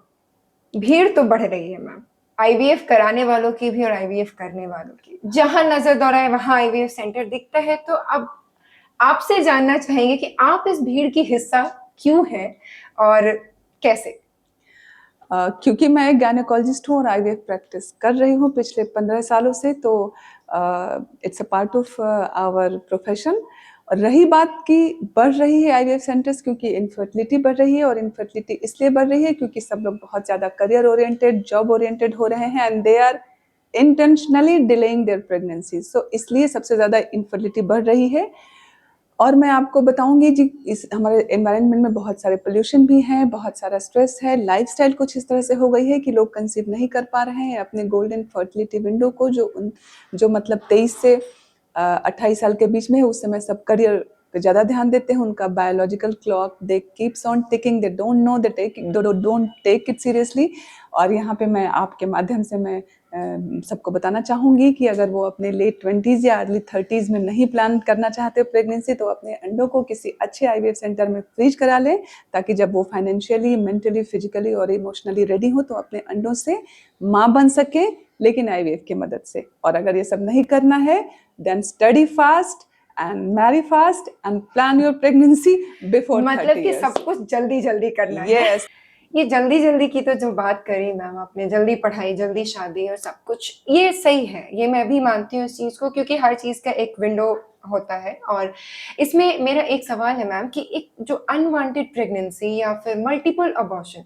भीड़ तो बढ़ रही है मैम, आईवीएफ कराने वालों की भी और आईवीएफ करने वालों की। जहां नजर दौड़ाए वहां आईवीएफ सेंटर दिखता है। तो अब आपसे जानना चाहेंगे कि आप इस भीड़ की हिस्सा क्यों हैं और कैसे? क्योंकि मैं एक गायनेकोलॉजिस्ट हूँ और आईवीएफ प्रैक्टिस कर रही हूँ पिछले 15 सालों से, तो it's a part of our profession. और रही बात कि बढ़ रही है आईवीएफ सेंटर्स, क्योंकि इनफर्टिलिटी बढ़ रही है, और इनफर्टिलिटी इसलिए बढ़ रही है क्योंकि सब लोग बहुत ज़्यादा करियर ओरिएंटेड, जॉब ओरिएंटेड हो रहे हैं, and they are intentionally delaying their pregnancy. So इसलिए सबसे ज़्यादा इनफर्टिलिटी बढ़ रही है। और मैं आपको बताऊंगी जी, इस हमारे एनवायरनमेंट में बहुत सारे पोल्यूशन भी हैं, बहुत सारा स्ट्रेस है, लाइफस्टाइल कुछ इस तरह से हो गई है कि लोग कंसीव नहीं कर पा रहे हैं अपने गोल्डन फर्टिलिटी विंडो को, जो मतलब 23 से 28 साल के बीच में है। उस समय सब करियर पे ज़्यादा ध्यान देते हैं, उनका biological clock they keeps on ticking, they don't know, they don't take it seriously. और यहाँ पे मैं आपके माध्यम से मैं सबको बताना चाहूँगी कि अगर वो अपने लेट 20s या अर्ली 30s में नहीं प्लान करना चाहते प्रेगनेंसी, तो अपने अंडों को किसी अच्छे आईवीएफ सेंटर में फ्रीज करा लें, ताकि जब वो फाइनेंशियली, मेंटली, फिजिकली और इमोशनली रेडी हो तो अपने अंडों से माँ बन सके, लेकिन आईवीएफ की मदद से। और अगर ये सब नहीं करना है, then study fast and marry fast and plan your pregnancy before 30 मतलब कि years. सब कुछ जल्दी जल्दी करना है। Yes. ये जल्दी जल्दी की तो जो बात करी मैम आपने, जल्दी पढ़ाई, जल्दी शादी और सब कुछ, ये सही है, ये मैं भी मानती हूँ इस चीज को, क्योंकि हर चीज का एक विंडो होता है। और इसमें मेरा एक सवाल है मैम कि एक जो अनवांटेड प्रेगनेंसी या फिर मल्टीपल अबॉर्शन,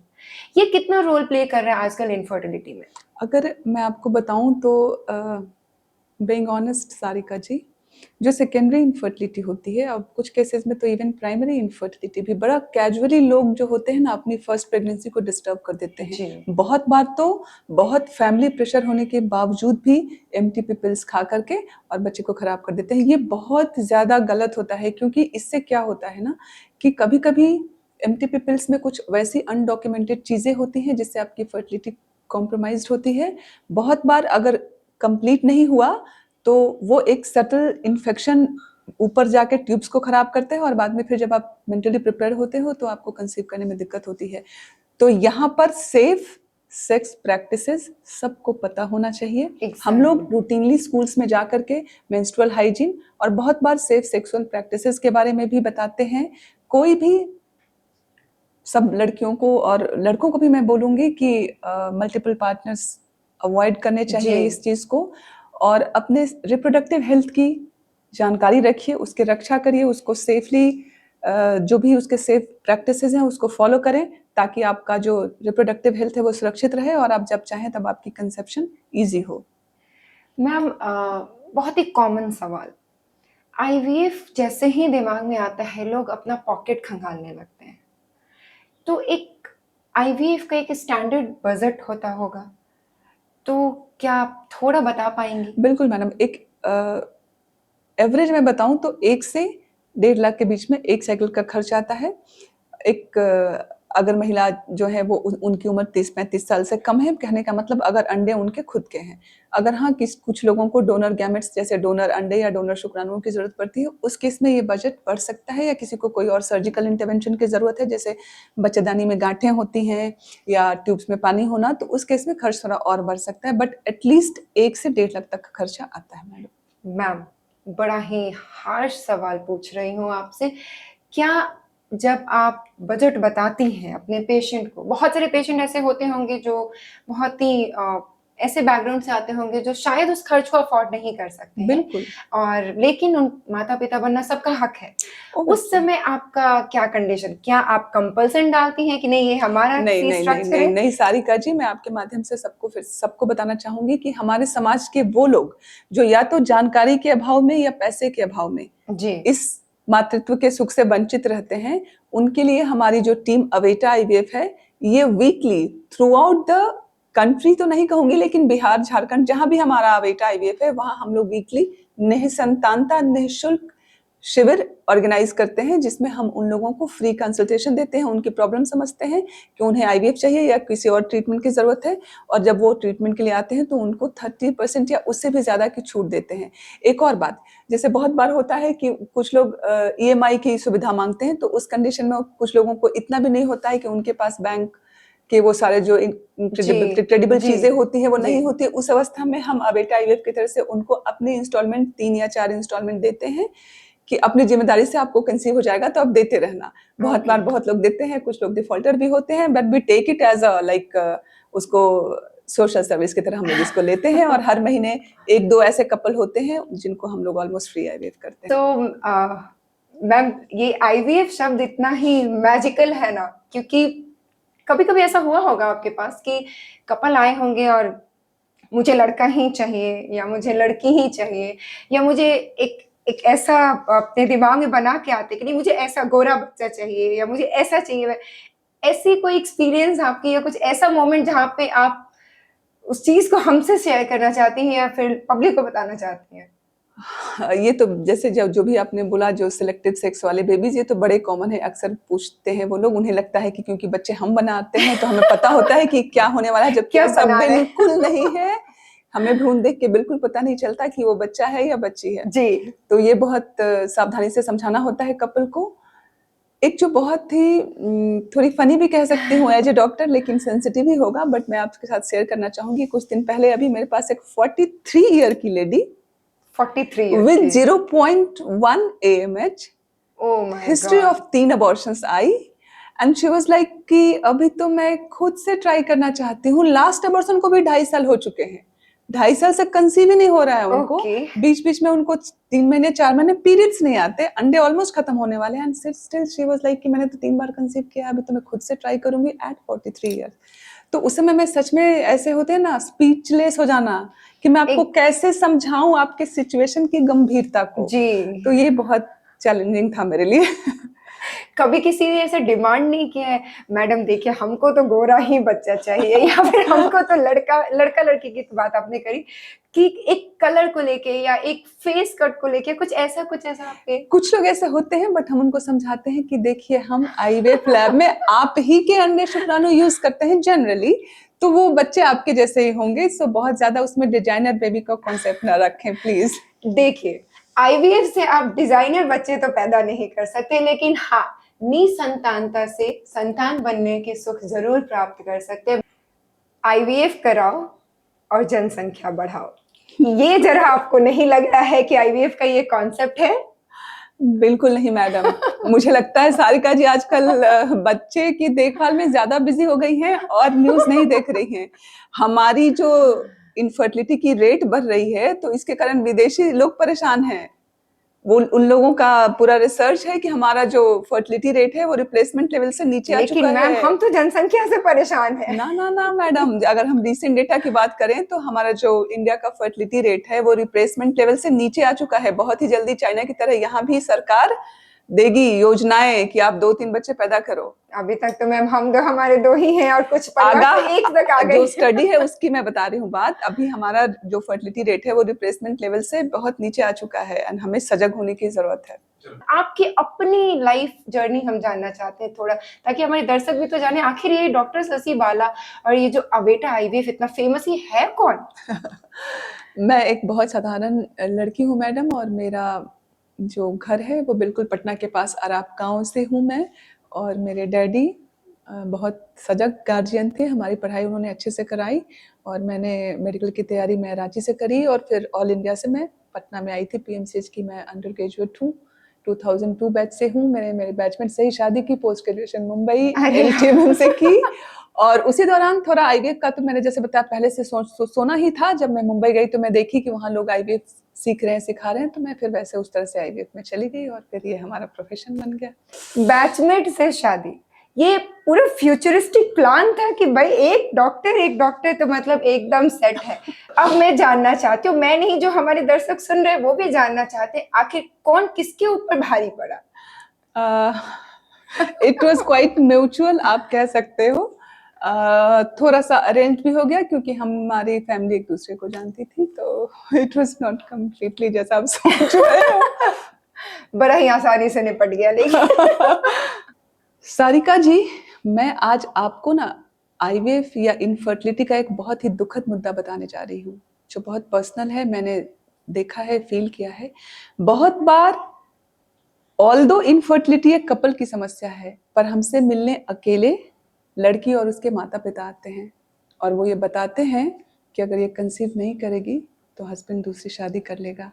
ये कितना रोल प्ले कर रहा है आजकल इनफर्टिलिटी में? अगर मैं आपको बताऊं तो बीइंग ऑनेस्ट सारिका जी, जो सेकेंडरी इनफर्टिलिटी होती है, अब कुछ केसेस में तो इवन प्राइमरी इनफर्टिलिटी भी बड़ा कैजुअली लोग जो होते हैं ना अपनी फर्स्ट प्रेगनेंसी को डिस्टर्ब कर देते हैं। जी। बहुत बार तो बहुत फैमिली प्रेशर होने के बावजूद भी एमटीपी पिल्स खा करके और बच्चे को खराब कर देते हैं। ये बहुत ज़्यादा गलत होता है, क्योंकि इससे क्या होता है ना कि कभी कभी एमटीपी पिल्स में कुछ वैसी अनडॉक्यूमेंटेड चीज़ें होती हैं जिससे आपकी फर्टिलिटी कॉम्प्रोमाइज्ड होती है। बहुत बार अगर कंप्लीट नहीं हुआ तो वो एक सटल इन्फेक्शन ऊपर जाके ट्यूब्स को खराब करते हैं और बाद में फिर जब आप मेंटली प्रिपेयर होते हो तो आपको कंसीव करने में दिक्कत होती है। तो यहाँ पर सेफ सेक्स प्रैक्टिसेस सबको पता होना चाहिए। हम लोग रूटीनली स्कूल्स में जा करके मेंस्ट्रुअल हाइजीन और बहुत बार सेफ सेक्सुअल प्रैक्टिसेस के बारे में भी बताते हैं। कोई भी, सब लड़कियों को और लड़कों को भी मैं बोलूँगी कि मल्टीपल पार्टनर्स अवॉइड करने चाहिए इस चीज़ को, और अपने रिप्रोडक्टिव हेल्थ की जानकारी रखिए, उसकी रक्षा करिए, उसको सेफली जो भी उसके सेफ प्रैक्टिसेस हैं उसको फॉलो करें, ताकि आपका जो रिप्रोडक्टिव हेल्थ है वो सुरक्षित रहे और आप जब चाहें तब आपकी कंसेप्शन ईजी हो। मैम, बहुत ही कॉमन सवाल, आईवीएफ जैसे ही दिमाग में आता है लोग अपना पॉकेट खंगालने लगते हैं। तो एक आईवीएफ का एक स्टैंडर्ड बजट होता होगा, तो क्या आप थोड़ा बता पाएंगी? बिल्कुल मैडम, एक एवरेज में बताऊं तो 1 से 1.5 लाख के बीच में एक साइकिल का खर्च आता है। एक अगर महिला जो है वो उनकी उम्र 30-35 साल से कम है, कहने का मतलब अगर अंडे उनके खुद के हैं। अगर हाँ कुछ लोगों को डोनर गैमेट्स जैसे डोनर अंडे या डोनर शुक्राणुओं की जरूरत पड़ती है, उस केस में ये बजट बढ़ सकता है, या किसी को कोई और सर्जिकल इंटरवेंशन की जरूरत है जैसे बच्चेदानी में गांठें होती हैं या ट्यूब्स में पानी होना, तो उस केस में खर्च थोड़ा और बढ़ सकता है। बट एटलीस्ट 1 से 1.5 लाख तक का खर्चा आता है मैडम। मैम, बड़ा ही हार्श सवाल पूछ रही हूँ आपसे, क्या जब आप बजट बताती हैं अपने पेशेंट को, बहुत सारे पेशेंट ऐसे होते होंगे जो बहुत ही ऐसे बैकग्राउंड से आते होंगे जो शायद उस खर्च को अफोर्ड नहीं कर सकते हैं, बिल्कुल, और लेकिन उन माता पिता बनना सबका हक है। उस समय आपका क्या कंडीशन, क्या आप कंपल्सन डालती हैं कि नहीं ये हमारा नहीं फीस नहीं नहीं स्ट्रक्चर नहीं है? नहीं सारिका जी, मैं आपके माध्यम से सबको बताना चाहूंगी कि हमारे समाज के वो लोग जो या तो जानकारी के अभाव में या पैसे के अभाव में जी, इस मातृत्व के सुख से वंचित रहते हैं, उनके लिए हमारी जो टीम अवेटा आईवीएफ है, ये weekly through out the country तो नहीं कहूंगी, लेकिन बिहार झारखंड जहां भी हमारा अवेटा आईवीएफ है वहां हम लोग वीकली निःसंतानता निःशुल्क शिविर ऑर्गेनाइज करते हैं, जिसमें हम उन लोगों को फ्री कंसल्टेशन देते हैं, उनकी प्रॉब्लम समझते हैं कि उन्हें आईवीएफ चाहिए या किसी और ट्रीटमेंट की जरूरत है, और जब वो ट्रीटमेंट के लिए आते हैं तो उनको 30% या उससे भी ज्यादा की छूट देते हैं। एक और बात, जैसे बहुत बार होता है कि कुछ लोग ईएमआई की सुविधा मांगते हैं, तो उस कंडीशन में कुछ लोगों को इतना भी नहीं होता है कि उनके पास बैंक के वो सारे जो क्रेडिबल चीजें होती हैं वो नहीं होती। उस अवस्था में हम अवेटा आईवीएफ की तरफ से उनको अपनी इंस्टॉलमेंट 3 या 4 इंस्टॉलमेंट देते हैं कि अपनी जिम्मेदारी से आपको कंसीव हो जाएगा तो आप देते रहना। बहुत बार बहुत लोग देते हैं, कुछ लोग डिफॉल्टर भी होते हैं, but we take it as a like उसको सोशल सर्विस की तरह हम लोग इसको लेते हैं, और हर महीने 1-2 ऐसे कपल होते हैं जिनको हम लोग ऑलमोस्ट फ्री आईवीएफ करते हैं। तो मैम, ये आईवीएफ शब्द इतना ही मैजिकल है ना, क्योंकि कभी कभी ऐसा हुआ होगा आपके पास कि कपल आए होंगे और मुझे लड़का ही चाहिए या मुझे लड़की ही चाहिए, या मुझे एक ऐसा अपने दिमाग में बना के आते कि नहीं मुझे ऐसा गोरा बच्चा चाहिए या मुझे ऐसा चाहिए। ऐसी कोई एक्सपीरियंस आपकी, या कुछ ऐसा मोमेंट जहाँ पे आप उस चीज को हमसे शेयर करना चाहती हैं या फिर पब्लिक को बताना चाहती हैं? ये तो जैसे जो भी आपने बोला, जो सिलेक्टिव सेक्स वाले बेबीज, ये तो बड़े कॉमन है, अक्सर पूछते हैं वो लोग। उन्हें लगता है कि क्योंकि बच्चे हम बनाते हैं तो हमें पता होता है कि क्या होने वाला है, जबकि ऐसा बिल्कुल नहीं है। हमें भ्रूण देख के बिल्कुल पता नहीं चलता कि वो बच्चा है या बच्ची है जी। तो ये बहुत सावधानी से समझाना होता है कपल को। एक जो बहुत ही थोड़ी फनी भी कह सकती हूँ एज ए डॉक्टर, लेकिन सेंसिटिव ही होगा, बट मैं आपके साथ शेयर करना चाहूंगी। कुछ दिन पहले अभी मेरे पास एक 43 ईयर की lady 43 with 0.1 AMH, oh my history God. of 3 abortions I, and she was like कि अभी तो मैं खुद से ट्राई करना चाहती हूँ। लास्ट अबॉर्शन को भी 2.5 साल हो चुके हैं, 2.5 साल से कंसीव ही नहीं हो रहा है उनको। बीच बीच में उनको 3 महीने 4 महीने पीरियड्स नहीं आते, अंडे ऑलमोस्ट खत्म होने वाले हैं, and still she was like कि मैंने तो 3 बार कंसीव किया, अभी तो मैं खुद से ट्राई करूंगी एट 43 ईयर्स। तो उस समय मैं सच में ऐसे होते हैं ना, स्पीचलेस हो जाना कि मैं आपको कैसे समझाऊं आपके सिचुएशन की गंभीरता को। जी। तो ये बहुत चैलेंजिंग था मेरे लिए। कभी किसी ने ऐसे डिमांड नहीं किया है, मैडम देखिए हमको तो गोरा ही बच्चा चाहिए, या फिर हमको तो लड़का लड़की की तो बात आपने करी कि एक कलर को लेके या एक फेस कट को लेके कुछ ऐसा आपके? कुछ लोग ऐसे होते हैं, बट हम उनको समझाते हैं कि देखिए हम आईवीएफ लैब में आप ही के अंडे शुक्राणु यूज करते हैं जनरली, तो वो बच्चे आपके जैसे ही होंगे, सो बहुत ज्यादा उसमें डिजाइनर बेबी का कॉन्सेप्ट ना रखें प्लीज। देखिए, आईवीएफ से आप डिजाइनर बच्चे तो पैदा नहीं कर सकते, लेकिन हाँ, निसंतानता से संतान बनने के सुख जरूर प्राप्त कर सकते हैं। आईवीएफ कराओ और जनसंख्या बढ़ाओ। ये जरा आपको नहीं लग रहा है कि आईवीएफ का ये कॉन्सेप्ट है? बिल्कुल नहीं मैडम। मुझे लगता है सारिका जी आजकल बच्चे की देखभाल में ज्यादा बिजी हो गई हैं और न्यूज नहीं देख रही हैं। हमारी जो इनफर्टिलिटी की रेट बढ़ रही है, तो इसके कारण विदेशी लोग परेशान हैं। वो उन लोगों का पूरा रिसर्च है कि हमारा जो फर्टिलिटी रेट है वो रिप्लेसमेंट लेवल से नीचे आ लेकिन चुका मैम, है। हम तो जनसंख्या से परेशान हैं। ना मैडम, अगर हम रिसेंट डेटा की बात करें तो हमारा जो इंडिया का फर्टिलिटी रेट है वो रिप्लेसमेंट लेवल से नीचे आ चुका है। बहुत ही जल्दी चाइना की तरह यहाँ भी सरकार देगी योजनाएं कि आप 2-3 बच्चे पैदा करो। अभी तक तो मैम हम हमारे 2 ही हैं और कुछ परिवार तो 1 तक आ गए। जो स्टडी है उसकी मैं बता रही हूँ बात। अभी हमारा जो फर्टिलिटी रेट है वो रिप्लेसमेंट लेवल से बहुत नीचे आ चुका है एंड हमें सजग होने की जरूरत है। आपकी अपनी लाइफ जर्नी हम जानना चाहते हैं थोड़ा, ताकि हमारे दर्शक भी तो जाने आखिर ये डॉक्टर शशि बाला और ये जो अवेटा आईवीएफ इतना फेमस, ये है कौन? मैं एक बहुत साधारण लड़की हूँ मैडम, और मेरा जो घर है वो बिल्कुल पटना के पास अराप गांव से हूँ मैं। और मेरे डैडी बहुत सजग गार्जियन थे। हमारी पढ़ाई उन्होंने अच्छे से कराई और मैंने मेडिकल की तैयारी मैं रांची से करी और फिर ऑल इंडिया से मैं पटना में आई थी पीएमसीएच की। मैं अंडर ग्रेजुएट हूँ, 2002 बैच से हूँ। मैंने मेरे बैचमेट से ही शादी की, पोस्ट ग्रेजुएशन मुंबई एलटीएमएम से की। और उसी दौरान थोड़ा आईवीएफ का तो मैंने जैसे बताया पहले से सोना ही था। जब मैं मुंबई गई तो मैं देखी कि वहाँ लोग आईवीएफ सीख रहे हैं, सिखा रहे हैं, तो मैं फिर वैसे उस तरह से आईवीएफ में चली गई और फिर ये हमारा प्रोफेशन बन गया। बैचमेट से शादी, ये पूरा फ्यूचरिस्टिक प्लान था कि भाई एक डॉक्टर तो मतलब एकदम सेट है। अब मैं जानना चाहती हूँ, मैं नहीं, जो हमारे दर्शक सुन रहे हैं वो भी जानना चाहते हैं, आखिर कौन किसके ऊपर भारी पड़ा? इट वॉज क्वाइट म्यूचुअल, आप कह सकते हो। थोड़ा सा अरेंज भी हो गया क्योंकि हमारी फैमिली एक दूसरे को जानती थी, तो इट वॉज नॉट कम्प्लीटली जैसा आप सोच रहे हो। बड़ा ही आसानी से निपट गया। लेकिन सारिका जी, मैं आज आपको ना आईवीएफ या इनफर्टिलिटी का एक बहुत ही दुखद मुद्दा बताने जा रही हूँ, जो बहुत पर्सनल है। मैंने देखा है, फील किया है बहुत बार। ऑल्दो इनफर्टिलिटी एक कपल की समस्या है, पर हमसे मिलने अकेले लड़की और उसके माता पिता आते हैं और वो ये बताते हैं कि अगर ये कंसीव नहीं करेगी तो हस्बैंड दूसरी शादी कर लेगा।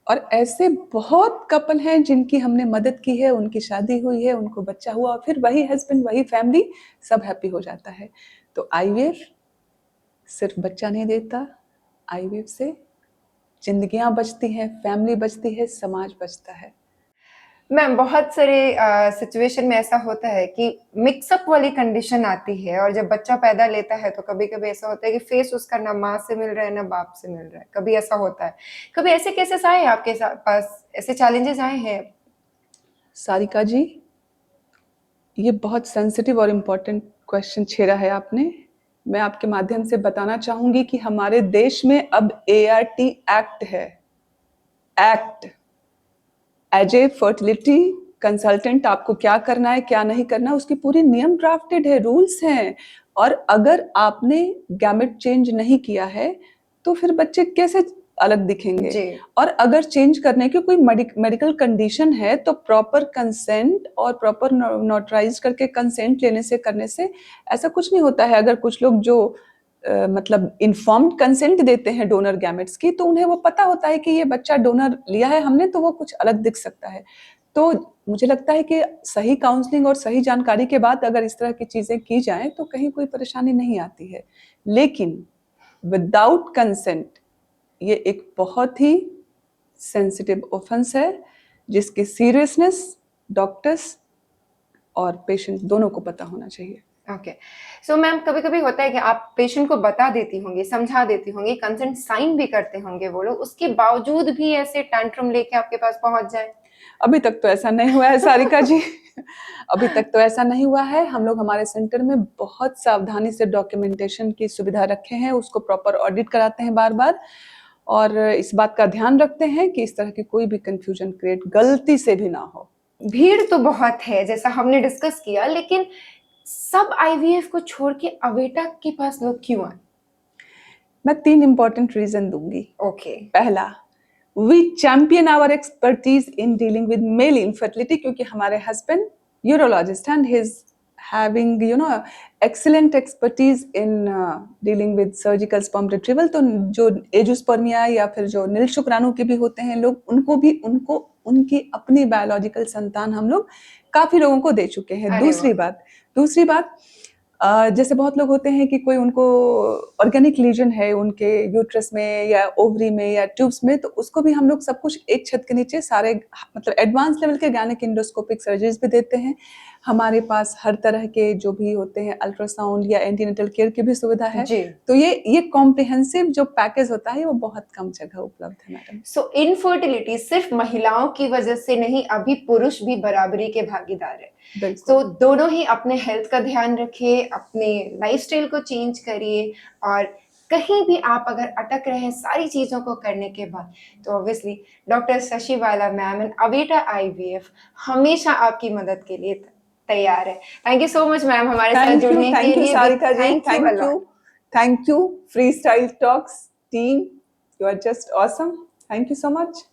और ऐसे बहुत कपल हैं जिनकी हमने मदद की है, उनकी शादी हुई है, उनको बच्चा हुआ और फिर वही हस्बैंड, वही फैमिली, सब हैप्पी हो जाता है। तो आईवीएफ सिर्फ बच्चा नहीं देता, आईवीएफ से जिंदगियां बचती हैं, फैमिली बचती है, समाज बचता है। मैम, बहुत सारे सिचुएशन में ऐसा होता है कि मिक्सअप वाली कंडीशन आती है और जब बच्चा पैदा लेता है तो कभी कभी ऐसा होता है कि फेस उसका ना माँ से मिल रहा है ना बाप से मिल रहा है। कभी ऐसा होता है, कभी ऐसे केसेस आए हैं आपके पास, ऐसे चैलेंजेस आए हैं? सारिका जी, ये बहुत सेंसिटिव और इम्पोर्टेंट क्वेश्चन छेड़ा है आपने। मैं आपके माध्यम से बताना चाहूंगी कि हमारे देश में अब ART एक्ट है। Act as a fertility consultant आपको क्या करना है, क्या नहीं करना, उसकी पूरी नियम ड्राफ्टेड है, रूल्स हैं। और अगर आपने गैमेट चेंज नहीं किया है तो फिर बच्चे कैसे अलग दिखेंगे जी। और अगर चेंज करने की कोई मेडिकल कंडीशन है तो प्रॉपर कंसेंट और प्रॉपर नोटराइज करके कंसेंट लेने से, करने से ऐसा कुछ नहीं होता है। अगर कुछ लोग जो मतलब इन्फॉर्म्ड कंसेंट देते हैं डोनर गैमेट्स की, तो उन्हें वो पता होता है कि ये बच्चा डोनर लिया है हमने, तो वो कुछ अलग दिख सकता है। तो मुझे लगता है कि सही काउंसलिंग और सही जानकारी के बाद अगर इस तरह की चीजें की जाएं तो कहीं कोई परेशानी नहीं आती है। लेकिन विदाउट कंसेंट ये एक बहुत ही सेंसिटिव ऑफेंस है जिसकी सीरियसनेस डॉक्टर्स और पेशेंट दोनों को पता होना चाहिए। ओके, सो मैम, कभी कभी होता है कि आप पेशेंट को बता देती होंगी, समझा देती होंगी, कंसेंट साइन भी करते होंगे वो लोग, उसके बावजूद भी ऐसे टैंट्रम लेके आपके पास पहुंच जाए? अभी तक तो ऐसा नहीं हुआ है सारिका जी। अभी तक तो ऐसा नहीं हुआ है। हम लोग हमारे सेंटर में बहुत सावधानी से डॉक्यूमेंटेशन की सुविधा रखे हैं, उसको प्रॉपर ऑडिट कराते हैं बार बार और इस बात का ध्यान रखते हैं कि इस तरह की कोई भी कंफ्यूजन क्रिएट गलती से भी ना हो। भीड़ तो बहुत है जैसा हमने डिस्कस किया, लेकिन सब आईवीएफ को छोड़ के अवेटा के पास लोग क्यों आए? मैं 3 इम्पोर्टेंट रीज़न दूँगी। ओके। पहला, we champion our expertise in dealing with male infertility, क्योंकि हमारे husband urologist and he is having excellent expertise in dealing with surgical sperm retrieval। तो जो एजुस्पर्मिया या फिर जो नील शुक्राणु के भी होते हैं लोग, उनको उनकी अपनी बायोलॉजिकल संतान हम लोग काफी लोगों को दे चुके हैं। अरे दूसरी बात, जैसे बहुत लोग होते हैं कि कोई उनको ऑर्गेनिक लीजन है उनके यूट्रस में या ओवरी में या ट्यूब्स में, तो उसको भी हम लोग सब कुछ एक छत के नीचे सारे मतलब एडवांस लेवल के गायनेक इंडोस्कोपिक सर्जरीज भी देते हैं। हमारे पास हर तरह के जो भी होते हैं अल्ट्रासाउंड या एंटीनेटल केयर की भी सुविधा है। जी। तो ये कॉम्प्रिहेंसिव जो पैकेज होता है वो बहुत कम जगह उपलब्ध है मैडम। सो इनफर्टिलिटी सिर्फ महिलाओं की वजह से नहीं, अभी पुरुष भी बराबरी के भागीदार है। बिल्कुल। तो दोनों ही अपने हेल्थ का ध्यान रखिए, अपने लाइफस्टाइल को चेंज करिए, और कहीं भी आप अगर अटक रहे हैं सारी चीजों को करने के बाद, तो obviously doctor Shashi Bala ma'am and Aveta IVF हमेशा आपकी मदद के लिए तैयार है। Thank you so much ma'am हमारे साथ जुड़ने के थैंक यू लिए। Sarika ji, thank you free style talks team, you are just awesome, thank you so much.